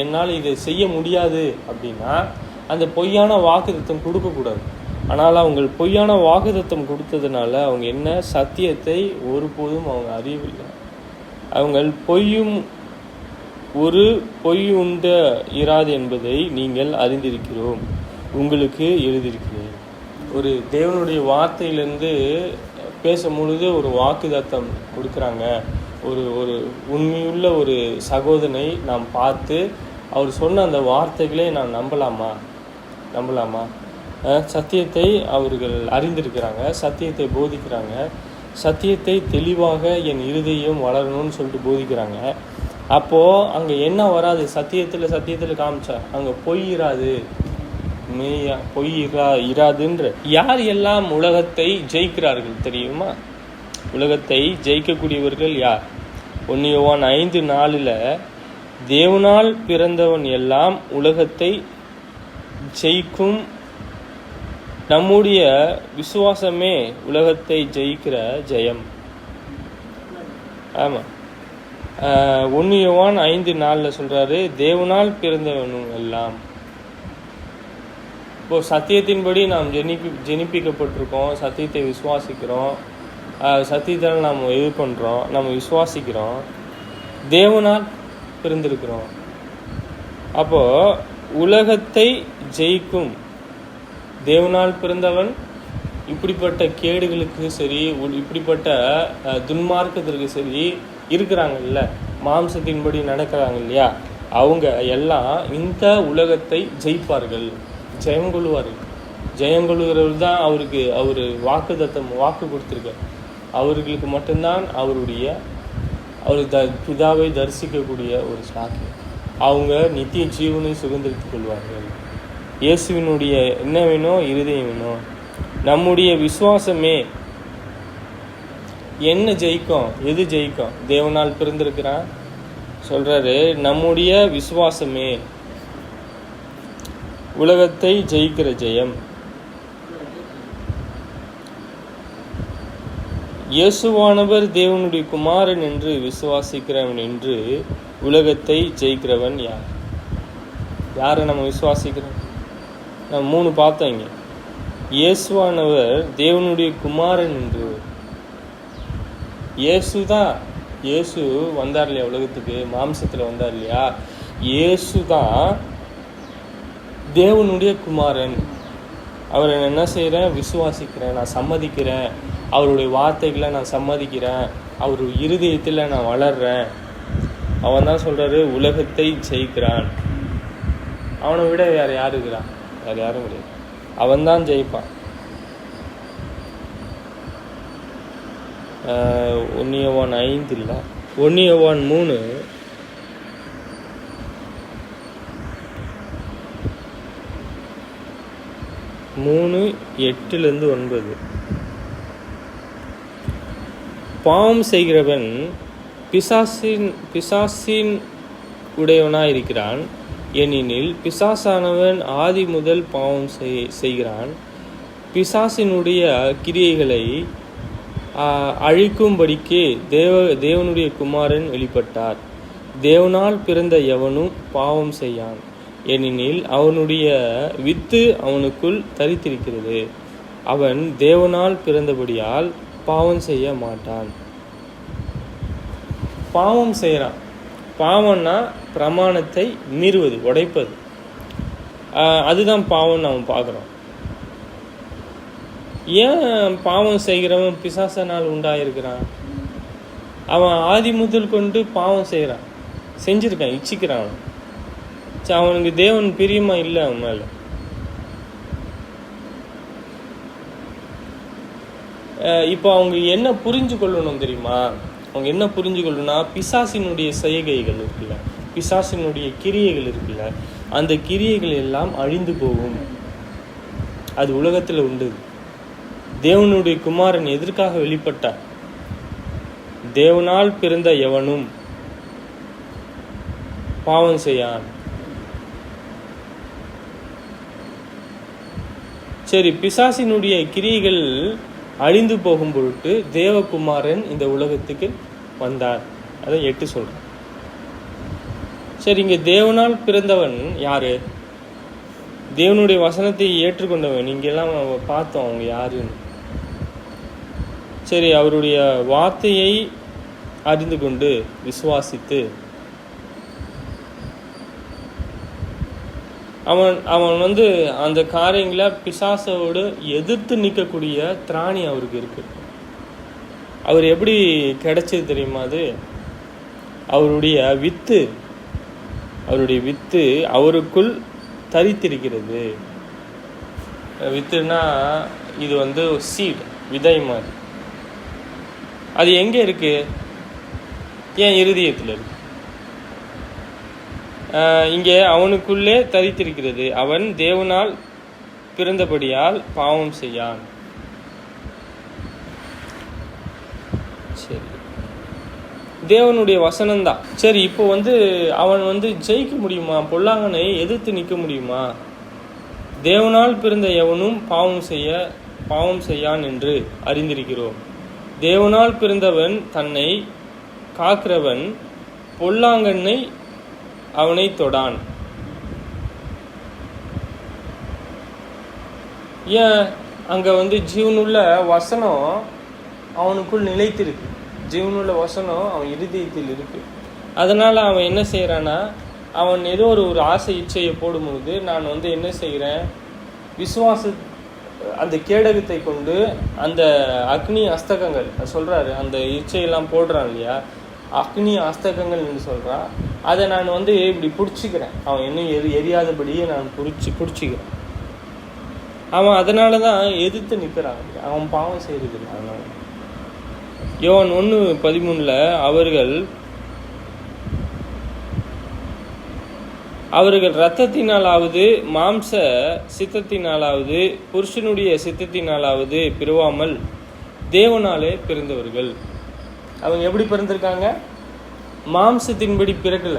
என்னால் இதை செய்ய முடியாது அப்படின்னா அந்த பொய்யான வாக்குத்தத்தம் கொடுக்கக்கூடாது. ஆனால் அவங்க பொய்யான வாக்குத்தத்தம் கொடுத்ததுனால அவங்க என்ன? சத்தியத்தை ஒருபோதும் அவங்க அறியவில்லை. அவங்க ஒரு பொய் உண்ட இராது என்பதை நீங்கள் அறிந்திருக்கிறோம், உங்களுக்கு எழுதியிருக்கிறேன். ஒரு தேவனுடைய வார்த்தையிலிருந்து பேசும்பொழுது ஒரு வாக்குத்தத்தம் கொடுக்குறாங்க. ஒரு உண்மையுள்ள ஒரு சகோதரனை நாம் பார்த்து அவர் சொன்ன அந்த வார்த்தைகளே நான் நம்பலாமா? சத்தியத்தை அவர்கள் அறிந்திருக்கிறாங்க, சத்தியத்தை போதிக்கிறாங்க, சத்தியத்தை தெளிவாக என் இருதயம் வளரணும்னு சொல்லிட்டு போதிக்கிறாங்க. அப்போது அங்கே என்ன வராது? சத்தியத்தில் காமிச்சா அங்கே பொய் இராது, பொய் இராதுன்ற. யார் எல்லாம் உலகத்தை ஜெயிக்கிறார்கள் தெரியுமா? உலகத்தை ஜெயிக்கக்கூடியவர்கள் யார்? 1 யோவான் 5:4 தேவனால் பிறந்தவன் எல்லாம் உலகத்தை ஜெயிக்கும், நம்முடைய விசுவாசமே உலகத்தை ஜெயிக்கிற ஜெயம். ஆமாம், 1 யோவான் 5:4 சொல்றாரு, தேவனால் பிறந்தவனும் எல்லாம். இப்போ சத்தியத்தின்படி நாம் ஜெனிப்பிக்கப்பட்டிருக்கோம், சத்தியத்தை விசுவாசிக்கிறோம், சத்தியத்தால் நாம் இது பண்ணுறோம், நம்ம விசுவாசிக்கிறோம், தேவனால் பிறந்திருக்கிறோம். அப்போது உலகத்தை ஜெயிக்கும் தேவனால் பிறந்தவன் இப்படிப்பட்ட கேடுகளுக்கு சரி, இப்படிப்பட்ட துன்மார்க்கத்திற்கு சரி இருக்கிறாங்கல்ல, மாம்சத்தின்படி நடக்கிறாங்க இல்லையா, அவங்க எல்லாம் இந்த உலகத்தை ஜெயிப்பார்கள், ஜெயம் கொள்வார்கள். ஜெயம் கொள்கிறவர் தான் அவர் வாக்கு கொடுத்துருக்கார். அவர்களுக்கு மட்டும்தான் அவர் பிதாவை தரிசிக்கக்கூடிய ஒரு சாக்கு. அவங்க நித்திய ஜீவனை சுதந்திரித்துக் கொள்வார்கள். இயேசுவினுடைய என்ன வேணும்? இருதயம் வேணும். நம்முடைய விசுவாசமே என்ன ஜெயிக்கும்? எது ஜெயிக்கும்? தேவனால் பிறந்திருக்கிறான் சொல்றாரு, நம்முடைய விசுவாசமே உலகத்தை ஜெயிக்கிற ஜெயம். இயேசுவானவர் தேவனுடைய குமாரன் என்று விசுவாசிக்கிறவன் என்று உலகத்தை ஜெயிக்கிறவன் யார்? யாரை நம்ம விசுவாசிக்கிறோம்? நம்ம 3 பார்த்தோங்க. இயேசுவானவர் தேவனுடைய குமாரன் என்று. இயேசு வந்தார் இல்லையா உலகத்துக்கு, மாம்சத்தில் வந்தார் இல்லையா, இயேசு தான் தேவனுடைய குமாரன். அவரை நான் என்ன செய்கிறேன்? விசுவாசிக்கிறேன், நான் சம்மதிக்கிறேன், அவருடைய வார்த்தைகளை நான் சம்மதிக்கிறேன், அவர் இருதயத்தில் நான் வளர்றேன். அவன் தான் சொல்கிறாரு உலகத்தை ஜெயிக்கிறான். அவனை விட வேறு யார் இருக்கிறான்? வேறு யாரும் கிடையாது. அவன்தான் ஜெயிப்பான். 1 யோவான் 5 இல்லை, 1 யோவான் 3 8-9. பாவம் செய்கிறவன் பிசாசின் உடையவனாயிருக்கிறான். ஏனெனில் பிசாசானவன் ஆதி முதல் பாவம் செய்கிறான். பிசாசினுடைய கிரியைகளை அழிக்கும்படிக்கு தேவனுடைய குமாரன் வெளிப்பட்டார். தேவனால் பிறந்த எவனும் பாவம் செய்யான், ஏனெனில் அவனுடைய வித்து அவனுக்குள் தரித்திருக்கிறது. அவன் தேவனால் பிறந்தபடியால் பாவம் செய்ய மாட்டான். பாவம் செய்கிறான். பாவம்னா பிரமாணத்தை மீறுவது, உடைப்பது. அதுதான் பாவம் நாம் பார்க்குறோம். ஏன் பாவம் செய்கிறவன் பிசாசனால் உண்டாயிருக்கிறான்? அவன் ஆதி முதல் கொண்டு பாவம் செய்கிறான், செஞ்சுருக்கான், இச்சிக்கிறான். அவனுக்கு தேவன் பிரியமா இல்லை அவன் மேல. இப்போ அவங்க என்ன புரிஞ்சு கொள்ளணும் தெரியுமா? அவங்க என்ன புரிஞ்சு கொள்ளணும்னா, பிசாசினுடைய செய்கைகள் இருக்குல்ல, பிசாசினுடைய கிரியைகள் இருக்குல்ல, அந்த கிரியைகள் எல்லாம் அழிந்து போகும். அது உலகத்தில் உண்டு. தேவனுடைய குமாரன் எதற்காக வெளிப்பட்டார்? தேவனால் பிறந்த எவனும் பாவம் செய்யான். சரி, பிசாசினுடைய கிரியைகள் அழிந்து போகும் பொருட்டு தேவகுமாரன் இந்த உலகத்துக்கு வந்தார். அதை 8 சொல்றேன். சரி, இங்க தேவனால் பிறந்தவன் யாரு? தேவனுடைய வசனத்தை ஏற்றுக்கொண்டவன். இங்கெல்லாம் பார்த்தோம் அவங்க யாருன்னு. சரி, அவருடைய வார்த்தையை அறிந்து கொண்டு விசுவாசித்து அவன் அந்த காரியங்களை பிசாசோடு எதிர்த்து நிற்கக்கூடிய திராணி அவருக்கு இருக்கு. அவர் எப்படி கிடைச்சது தெரியுமா? அது அவருடைய வித்து அவருக்குள் தரித்திருக்கிறது. வித்துனா இது சீட், விதை மாதிரி. அது எங்கே இருக்கு? ஏன் இருதயத்தில் இருக்கு. இங்கே அவனுக்குள்ளே தரித்திருக்கிறது. அவன் தேவனால் பிறந்தபடியால் பாவம் செய்யான். சரி, தேவனுடைய வசனம்தான். சரி, இப்போ அவன் ஜெயிக்க முடியுமா? பொல்லாங்கனை எதிர்த்து நிற்க முடியுமா? தேவனால் பிறந்த எவனும் பாவம் செய்யான் என்று அறிந்திருக்கிறோம். தேவனால் பிறந்தவன் தன்னை காக்கிறவன் பொல்லாங்கனை அவனை தொடான். ஏன்? அங்க ஜீவனுள்ள வசனம் அவனுக்குள் நிலைத்திருக்கு. ஜீவனுள்ள வசனம் அவன் இருதயத்தில் இருக்கு. அதனால அவன் என்ன செய்யறான்னா, அவன் ஏதோ ஒரு ஆசை இச்சையை போடும்போது நான் என்ன செய்கிறேன், அந்த கேடகத்தை கொண்டு அந்த அக்னி அஸ்தகங்கள் சொல்றாரு, அந்த இச்சையெல்லாம் போடுறான் இல்லையா, அக்னி அஸ்தகங்கள் என்று சொல்றான். அதை நான் இப்படி பிடிச்சிக்கிறேன். அவன் இன்னும் எரியாதபடியே நான் பிடிச்சிக்கிறேன். அவன் அதனால தான் எதிர்த்து நிற்கிறான். அவன் பாவம் செய்யறது. அதனால யோவான் 1:13 அவர்கள் இரத்தத்தினாலாவது மாம்ச சித்தத்தினாலாவது புருஷனுடைய சித்தத்தினாலாவது பிறவாமல் தேவனாலே பிறந்தவர்கள். அவங்க எப்படி பிறந்திருக்காங்க? மாம்சத்தின்படி பிறக்கல.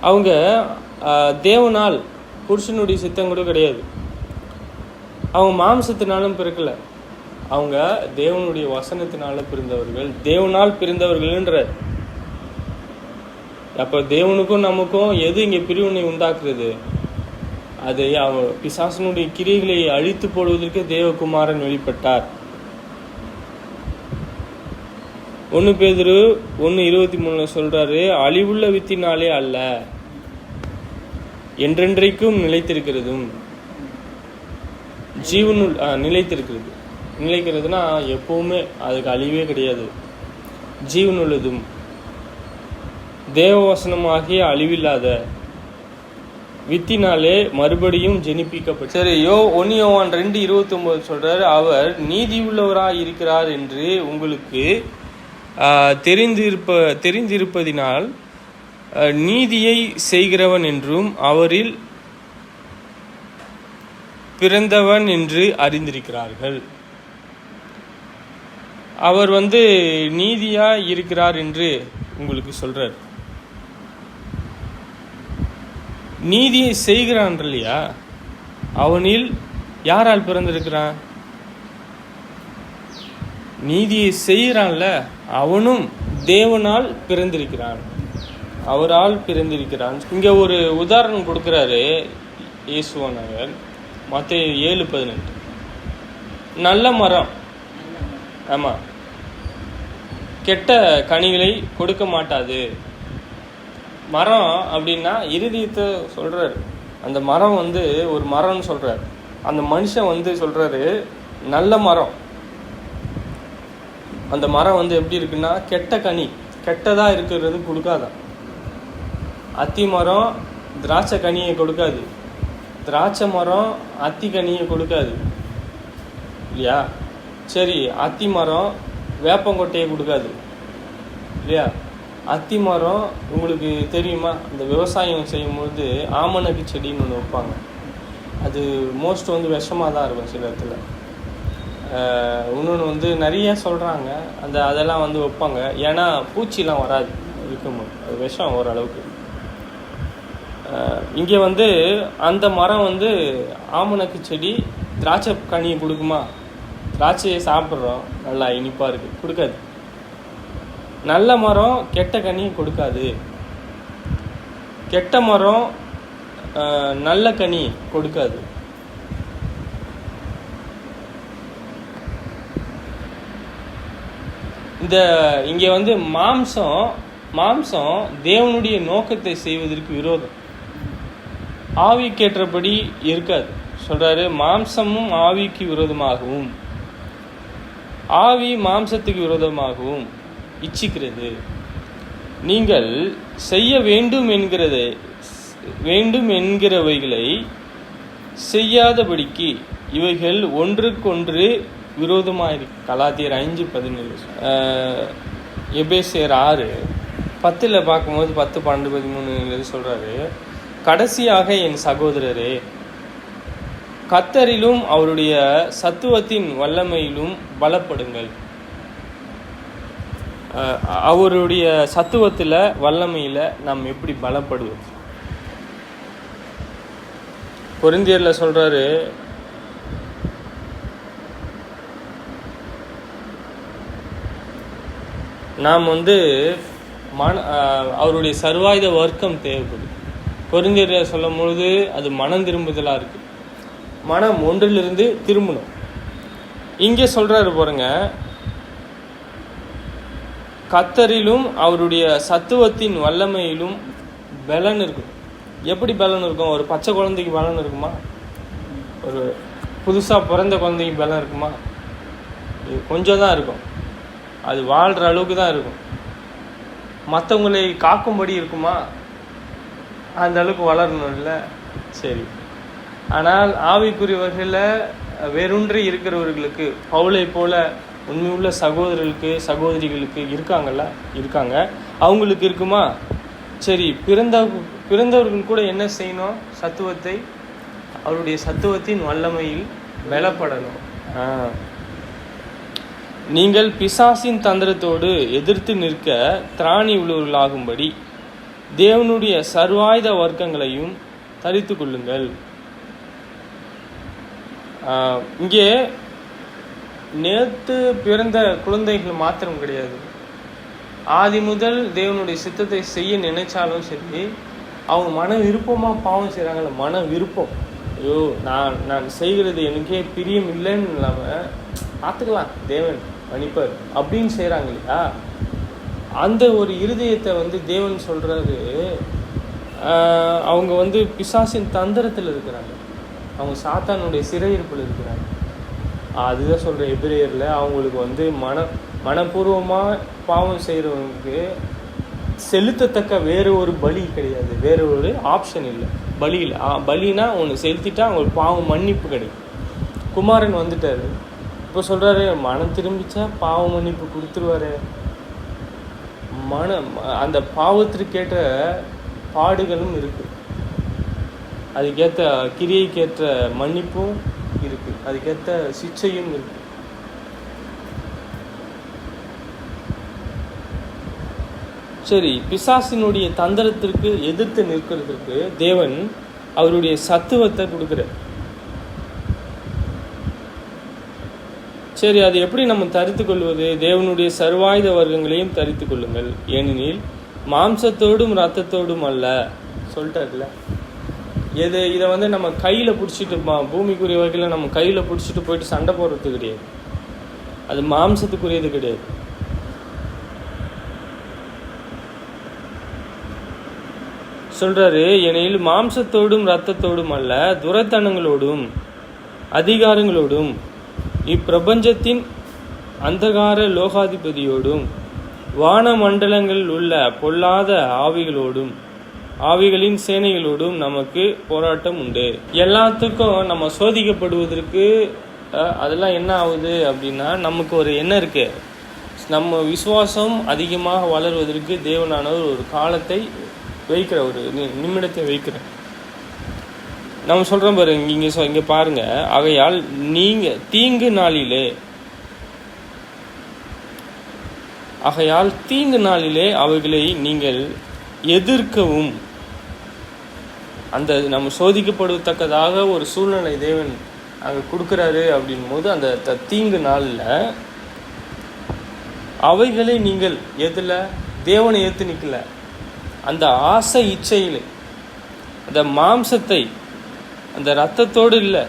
அவங்க தேவனால், புருஷனுடைய சித்தம் கூட கிடையாது. அவங்க மாம்சத்தினாலும் பிறக்கல. அவங்க தேவனுடைய வசனத்தினால பிறந்தவர்கள். தேவனால் பிறந்தவர்கள்ன்ற. அப்போ தேவனுக்கும் நமக்கும் எது இங்கே பிரிவினை உண்டாக்குறது? அதை பிசாசனுடைய கிரியைகளை அழித்து போடுவதற்கு தேவகுமாரன் வெளிப்பட்டார். 1 பேதுரு 1:23 சொல்றாரு, அழிவுள்ள வித்தினாலே அல்ல, என்றென்றைக்கும் நிலைத்திருக்கிறதும் ஜீவனுள் நிலைத்திருக்கிறது. நிலைக்கிறதுனா எப்பவுமே அதுக்கு அழிவே கிடையாது. ஜீவனுள்ளதும் தேவவசனமாகிய அழிவில்லாத வித்தினாலே மறுபடியும் ஜெனிப்பிக்கப்பட்ட. சரி, 1 யோவான் 2:29 சொல்றாரு, அவர் நீதி உள்ளவராய் இருக்கிறார் என்று உங்களுக்கு தெரிந்திருப்பதினால் நீதியை செய்கிறவன் என்றும் அவரில் பிறந்தவன் என்று அறிந்திருக்கிறார்கள். அவர் நீதியா இருக்கிறார் என்று உங்களுக்கு சொல்றார். நீதியை செய்கிறான் இல்லையா, அவனில் யாரால் பிறந்திருக்கிறான்? நீதியை செய்கிறான்ல, அவனும் தேவனால் பிறந்திருக்கிறான், அவரால் பிறந்திருக்கிறான். இங்க ஒரு உதாரணம் கொடுக்கிறாரு இயேசுவானவர். மத்தேயு 7:18. நல்ல மரம், ஆமா, கெட்ட கனிகளை கொடுக்க மாட்டாது. மரம் அப்படின்னா இருதயத்தை சொல்றாரு. அந்த மரம் ஒரு மரம்னு சொல்றாரு. அந்த மனுஷன் சொல்றாரு நல்ல மரம். அந்த மரம் எப்படி இருக்குன்னா கெட்ட கனி, கெட்டதா இருக்கிறது கொடுக்காதான். அத்தி மரம் திராட்சை கனியை கொடுக்காது, திராட்சை மரம் அத்தி கனியை கொடுக்காது இல்லையா? சரி, அத்தி மரம் வேப்பங்கொட்டையை கொடுக்காது இல்லையா? அத்தி மரம் உங்களுக்கு தெரியுமா, அந்த விவசாயம் செய்யும்போது ஆமணக்கு செடின்னு ஒன்று வைப்பாங்க. அது மோஸ்ட் விஷமாக தான் இருக்கும் சில இடத்துல. இன்னொன்று நிறைய சொல்கிறாங்க, அதெல்லாம் வைப்பாங்க. ஏன்னா பூச்சிலாம் வராது இருக்கும்போது, அது விஷம் ஓரளவுக்கு. இங்கே அந்த மரம் ஆமணக்கு செடி திராட்சை கனியை கொடுக்குமா? திராட்சையை சாப்பிட்றோம், நல்லா இனிப்பாக இருக்குது, கொடுக்காது. நல்ல மரம் கெட்ட கனியை கொடுக்காது, கெட்ட மரம் நல்ல கனி கொடுக்காது. இங்கே மாம்சம் தேவனுடைய நோக்கத்தை செய்வதற்கு விரோதம், ஆவிக்கேற்றபடி இருக்காது. சொல்றாரு, மாம்சமும் ஆவிக்கு விரோதமாகவும் ஆவி மாம்சத்துக்கு விரோதமாகவும் இச்சிக்கிறது. நீங்கள் செய்ய வேண்டும் என்கிறவைகளை செய்யாதபடிக்கு இவைகள் ஒன்றுக்கொன்று விரோதமாயிருக்கு. கலாத்தியர் 5:17. எபேசியர் 6:10 பார்க்கும்போது 10, 12, 13 சொல்றாரு, கடைசியாக என் சகோதரரே, கர்த்தரிலும் அவருடைய சத்துவத்தின் வல்லமையிலும் பலப்படுங்கள். அவருடைய சத்துவத்தில் வல்லமையில் நாம் எப்படி பலப்படுவோம்? கொரிந்தியர்ல சொல்றாரு, நாம் அவருடைய சர்வாயுத வர்க்கம் தேவைப்படுது. கொரிந்தியர்ல சொல்லும் பொழுது அது மனம் திரும்புதலா இருக்கு, மனம் ஒன்றிலிருந்து திரும்பணும். இங்கே சொல்றாரு பாருங்க, கர்த்தரிலும் அவருடைய சத்துவத்தின் வல்லமையிலும் பலன் இருக்கும். எப்படி பலன் இருக்கும்? ஒரு பச்சை குழந்தைக்கு பலன் இருக்குமா? ஒரு புதுசாக பிறந்த குழந்தைக்கு பலன் இருக்குமா? கொஞ்சம் தான் இருக்கும், அது வாழ்கிற அளவுக்கு தான் இருக்கும். மற்றவங்களை காக்கும்படி இருக்குமா? அந்த அளவுக்கு வளரணும் இல்லை? சரி. ஆனால் ஆவிக்குரியவர்களில் வேறொன்றி இருக்கிறவர்களுக்கு, பவுலை போல உண்மையுள்ள சகோதரர்களுக்கு சகோதரிகளுக்கு இருக்காங்க, அவங்களுக்கு இருக்குமா? சரி, பிறந்தவர்கள் கூட என்ன செய்யணும்? சத்துவத்தை, அவருடைய சத்துவத்தின் வல்லமையில் பலப்படணும். நீங்கள் பிசாசின் தந்திரத்தோடு எதிர்த்து நிற்க திராணி உள்ளவர்களாகும்படி தேவனுடைய சர்வாயுத வர்க்கங்களையும் தரித்து கொள்ளுங்கள். இங்கே நேற்று பிறந்த குழந்தைகள் மாத்திரம் கிடையாது, ஆதி முதல் தேவனுடைய சித்தத்தை செய்ய நினைச்சாலும் சரி, அவங்க மன விருப்பமாக பாவம் செய்கிறாங்கல்ல, மன விருப்பம், ஐயோ நான் செய்கிறது எனக்கே பிரியம் இல்லைன்னு இல்லாமல் பார்த்துக்கலாம், தேவன் மன்னிப்பார் அப்படின்னு செய்கிறாங்க இல்லையா? அந்த ஒரு இருதயத்தை தேவன் சொல்கிறாரு, அவங்க பிசாசின் தந்திரத்தில் இருக்கிறாங்க, அவங்க சாத்தானுடைய சிறையிருப்பில் இருக்கிறாங்க. அதுதான் சொல்கிற எபிரேயரில், அவங்களுக்கு மனப்பூர்வமாக பாவம் செய்கிறவங்களுக்கு செலுத்தத்தக்க வேறு ஒரு பலி கிடையாது, வேறு ஒரு ஆப்ஷன் இல்லை. பலியில். பலினா ஒன்று செலுத்திட்டா அவங்களுக்கு பாவம் மன்னிப்பு கிடைக்கும். குமாரன் வந்துட்டார், இப்போ சொல்கிறாரு மனம் திரும்பிச்சா பாவ மன்னிப்பு கொடுத்துருவாரு. அந்த பாவத்திற்கேற்ற பாடுகளும் இருக்குது, அதுக்கேற்ற கிரியைக்கேற்ற மன்னிப்பும் இருக்குது, அதுக்கேற்ற சிச்சையும் இருக்குது. சரி, பிசாசினுடைய தந்திரத்திற்கு எதிர்த்து நிற்கிறதுக்கு தேவன் அவருடைய சத்துவத்தை கொடுக்குறார். சரி, அது எப்படி நம்ம தரித்து கொள்வது? தேவனுடைய சர்வாயுத வர்க்கங்களையும் தரித்து கொள்ளுங்கள், ஏனெனில் மாம்சத்தோடும் இரத்தத்தோடும் அல்ல சொல்லிட்டார்ல. இதை நம்ம கையில் பிடிச்சிட்டு பூமிக்குரிய வகையில் நம்ம கையில் பிடிச்சிட்டு போயிட்டு சண்டை போடுறது கிடையாது, அது மாம்சத்துக்குரியது கிடையாது. சொல்றாரு, ஏனெனில் மாம்சத்தோடும் இரத்தத்தோடும் அல்ல, துரைத்தனங்களோடும் அதிகாரங்களோடும் இப்பிரபஞ்சத்தின் அந்தகார லோகாதிபதியோடும் வானமண்டலங்களில் உள்ள பொல்லாத ஆவிகளின் சேனைகளோடும் நமக்கு போராட்டம் உண்டு. எல்லாத்துக்கும் நம்ம சோதிக்கப்படுவதற்கு அதெல்லாம் என்ன ஆகுது அப்படின்னா, நமக்கு ஒரு என்ன இருக்கு, நம்ம விசுவாசம் அதிகமாக வளர்வதற்கு தேவனானவர் ஒரு காலத்தை வைக்கிற, ஒரு நிமிடத்தை வைக்கிற. நம்ம சொல்கிறோம் பாரு, இங்கே பாருங்க, ஆகையால் தீங்கு நாளிலே அவைகளை நீங்கள் எதிர்க்கவும், அந்த நம்ம சோதிக்கப்படுவதற்கதாக ஒரு சூழ்நிலை தேவன் அங்கே கொடுக்குறாரு அப்படின் போது, அந்த தீங்கு நாளில் அவைகளை நீங்கள் எதில் தேவனை ஏற்று நிற்கல, அந்த ஆசை இச்சையில், அந்த மாம்சத்தை, அந்த இரத்தத்தோடு இல்லை,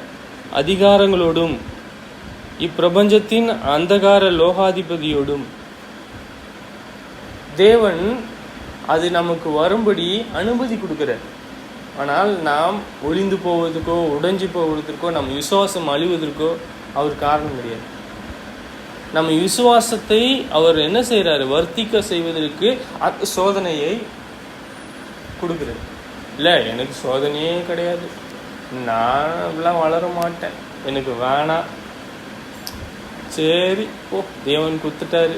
அதிகாரங்களோடும் இப்பிரபஞ்சத்தின் அந்தகார லோகாதிபதியோடும் தேவன் அது நமக்கு வரும்படி அனுமதி கொடுக்கிறார். ஆனால் நாம் ஒளிந்து போவதற்கோ உடைஞ்சு போவதற்கோ நம்ம விசுவாசம் அழிவதற்கோ அவர் காரணம் கிடையாது. நம்ம விசுவாசத்தை அவர் என்ன செய்கிறாரு, வர்த்திக்க செய்வதற்கு அந்த சோதனையை கொடுக்குறாரு. இல்லை எனக்கு சோதனையே கிடையாது, நான் அப்படிலாம் வளர மாட்டேன், எனக்கு வேணாம், சரி ஓ தேவன் கொடுத்துட்டாரு,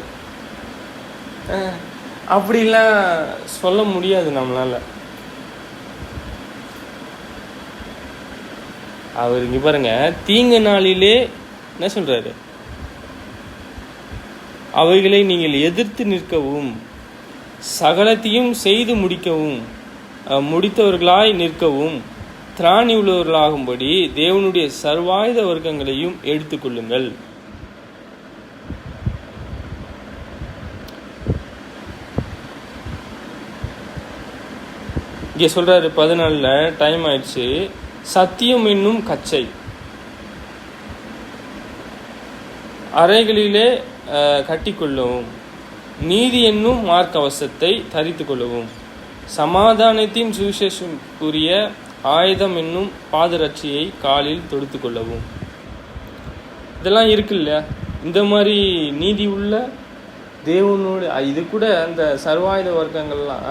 அப்படிலாம் சொல்ல முடியாது நம்மளால. அவர் இங்க பாருங்க, தீங்கு நாளிலே என்ன சொல்றாரு, அவைகளை நீங்கள் எதிர்த்து நிற்கவும் சகலத்தையும் செய்து முடித்தவர்களாய் நிற்கவும் திராணி உள்ளவர்களாகும்படி தேவனுடைய சர்வாயுத வர்க்கங்களையும் எடுத்துக்கொள்ளுங்கள். இங்கே சொல்றாரு 14 டைம் ஆயிடுச்சு. சத்தியம் என்னும் கச்சை அறைகளிலே கட்டிக்கொள்ளவும், நீதி என்னும் மார்க்கவசத்தை தரித்து கொள்ளவும், சமாதானத்தின் சுவிசேஷத்துக்குரிய ஆயுதம் என்னும் பாதரட்சியை காலில் தொடுத்து கொள்ளவும். இதெல்லாம் இருக்குல்ல, இந்த மாதிரி நீதி உள்ள தேவனோடு, இது கூட அந்த சர்வாயுத வர்க்கங்கள்லாம்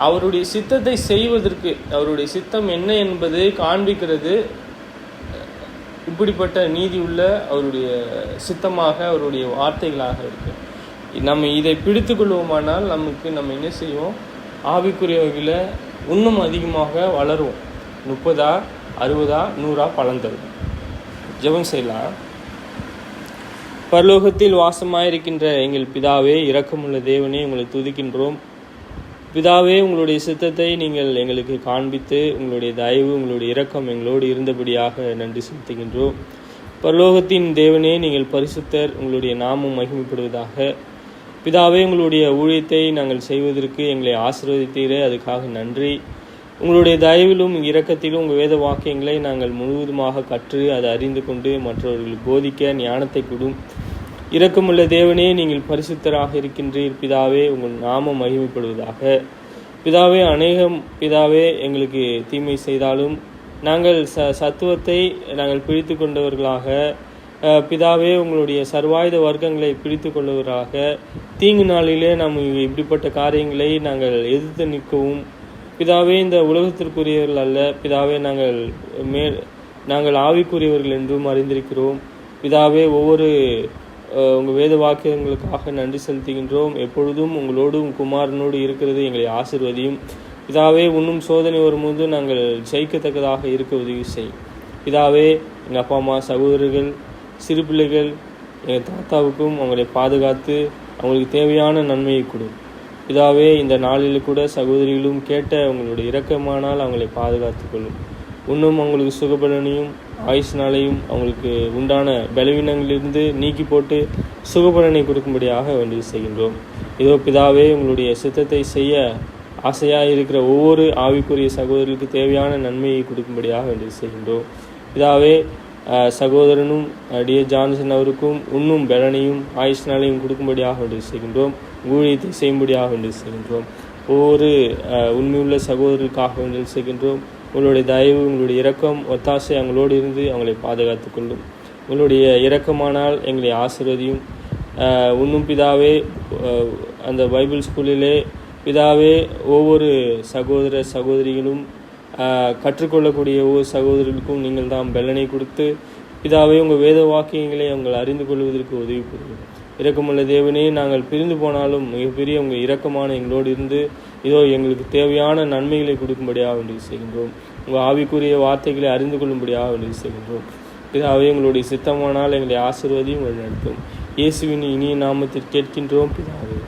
அவருடைய சித்தத்தை செய்வதற்கு, அவருடைய சித்தம் என்ன என்பது காண்பிக்கிறது. இப்படிப்பட்ட நீதி உள்ள அவருடைய சித்தமாக, அவருடைய வார்த்தைகளாக இருக்கு. நம்ம இதை பிடித்து கொள்வோமானால் நம்ம என்ன செய்வோம், ஆவிக்குரிய வகையில் இன்னும் அதிகமாக வளருவோம். 30, 60, 100 பலன் தரும். ஜெபம் செய்யலாம். பரலோகத்தில் வாசமாயிருக்கின்ற எங்கள் பிதாவே, இரக்கமுள்ள தேவனே, உங்களை துதிக்கின்றோம். பிதாவே, உங்களுடைய சித்தத்தை நீங்கள் எங்களுக்கு காண்பித்து உங்களுடைய தயவு, உங்களுடைய இரக்கம் எங்களோடு இருந்தபடியாக நன்றி செலுத்துகின்றோம். பரலோகத்தின் தேவனே, நீங்கள் பரிசுத்தர், உங்களுடைய நாமம் மகிமைப்படுவதாக. பிதாவே, உங்களுடைய ஊழியத்தை நாங்கள் செய்வதற்கு எங்களை ஆசீர்வதித்தீரே, அதுக்காக நன்றி. உங்களுடைய தயவிலும் இரக்கத்திலும் உங்கள் வேத வாக்கியங்களை நாங்கள் முழுவதுமாக கற்று அதை அறிந்து கொண்டு மற்றவர்களுக்கு போதிக்க ஞானத்தை கொடும். இரக்கமுள்ள தேவனே, நீங்கள் பரிசுத்தராக இருக்கின்றீர். பிதாவே, உங்கள் நாமம் மகிமைப்படுவதாக. பிதாவே, பிதாவே எங்களுக்கு தீமை செய்தாலும் நாங்கள் சத்துவத்தை நாங்கள் பிடித்து கொண்டவர்களாக, பிதாவே உங்களுடைய சர்வாயுத வர்க்கங்களை பிடித்து கொண்டவர்களாக, தீங்கு நாளிலே நாம் இப்படிப்பட்ட காரியங்களை நாங்கள் எதிர்த்து நிற்கவும் பிதாவே, இந்த உலகத்திற்குரியவர்கள் அல்ல பிதாவே, நாங்கள் ஆவிக்குரியவர்கள் என்றும் அறிந்திருக்கிறோம். பிதாவே, ஒவ்வொரு உங்கள் வேத வாக்கியங்களுக்காக நன்றி செலுத்துகின்றோம். எப்பொழுதும் உங்களோடும் குமாரனோடு இருக்கிறது எங்களை ஆசீர்வதியும். பிதாவே, இன்னும் சோதனை வரும்போது நாங்கள் ஜெயிக்கத்தக்கதாக இருக்க உதவி செய்யும். பிதாவே, எங்கள் அப்பா அம்மா, சகோதரர்கள், சிறு பிள்ளைகள், எங்கள் தாத்தாவுக்கும் அவங்களை பாதுகாத்து அவங்களுக்கு தேவையான நன்மையை கொடு. பிதாவே, இந்த நாளில் கூட சகோதரிகளும் கேட்ட உங்களுடைய இரக்கமானால் அவங்களை பாதுகாத்து கொள்ளும். இன்னும் அவங்களுக்கு சுகபலனையும் ஆயுஷ்னாலையும் அவங்களுக்கு உண்டான பலவீனங்களிலிருந்து நீக்கி போட்டு சுகபலனை கொடுக்கும்படியாக வேண்டி செய்கின்றோம். இதோ பிதாவே, உங்களுடைய சித்தத்தை செய்ய ஆசையாக இருக்கிற ஒவ்வொரு ஆவிக்குரிய சகோதரர்களுக்கு தேவையான நன்மையை கொடுக்கும்படியாக வேண்டி செய்கின்றோம். பிதாவே, சகோதரனும் ஜான்சன் அவருக்கும் இன்னும் பலனையும் ஆயுஷ்னாலையும் கொடுக்கும்படியாக வேண்டி செய்கின்றோம். ஊழியத்தை செய்யும்படியாக வேண்டி செய்கின்றோம். ஒவ்வொரு உண்மையுள்ள சகோதரர்களுக்காக வேண்டி செய்கின்றோம். உங்களுடைய தயவு, உங்களுடைய இரக்கம், ஒத்தாசை அவங்களோடு இருந்து அவங்களை பாதுகாத்து கொள்ளும். உங்களுடைய இரக்கமானால் எங்களை ஆசீர்வதியும். இன்னும் பிதாவே, அந்த பைபிள் ஸ்கூலிலே பிதாவே, ஒவ்வொரு சகோதர சகோதரிகளும் கற்றுக்கொள்ளக்கூடிய ஒவ்வொரு சகோதரர்களுக்கும் நீங்கள் தான் பலனை கொடுத்து பிதாவே, உங்கள் வேத வாக்கியங்களை அவங்க அறிந்து கொள்வதற்கு உதவி புரியும். இரக்கமுள்ள தேவனே, நாங்கள் பிரிந்து போனாலும் மிகப்பெரிய உங்கள் இரக்கமான எங்களோடு இருந்து இதோ எங்களுக்கு தேவையான நன்மைகளை கொடுக்கும்படியாக வேண்டி செய்கின்றோம். உங்கள் ஆவிக்குரிய வார்த்தைகளை அறிந்து கொள்ளும்படியாக வேண்டி செய்கின்றோம். பிதாவே, உங்களுடைய சித்தமானால் எங்களை ஆசீர்வதியும் வழிநடத்தும். இயேசுவின் இனிய நாமத்தில் கேட்கின்றோம் பிதாவே.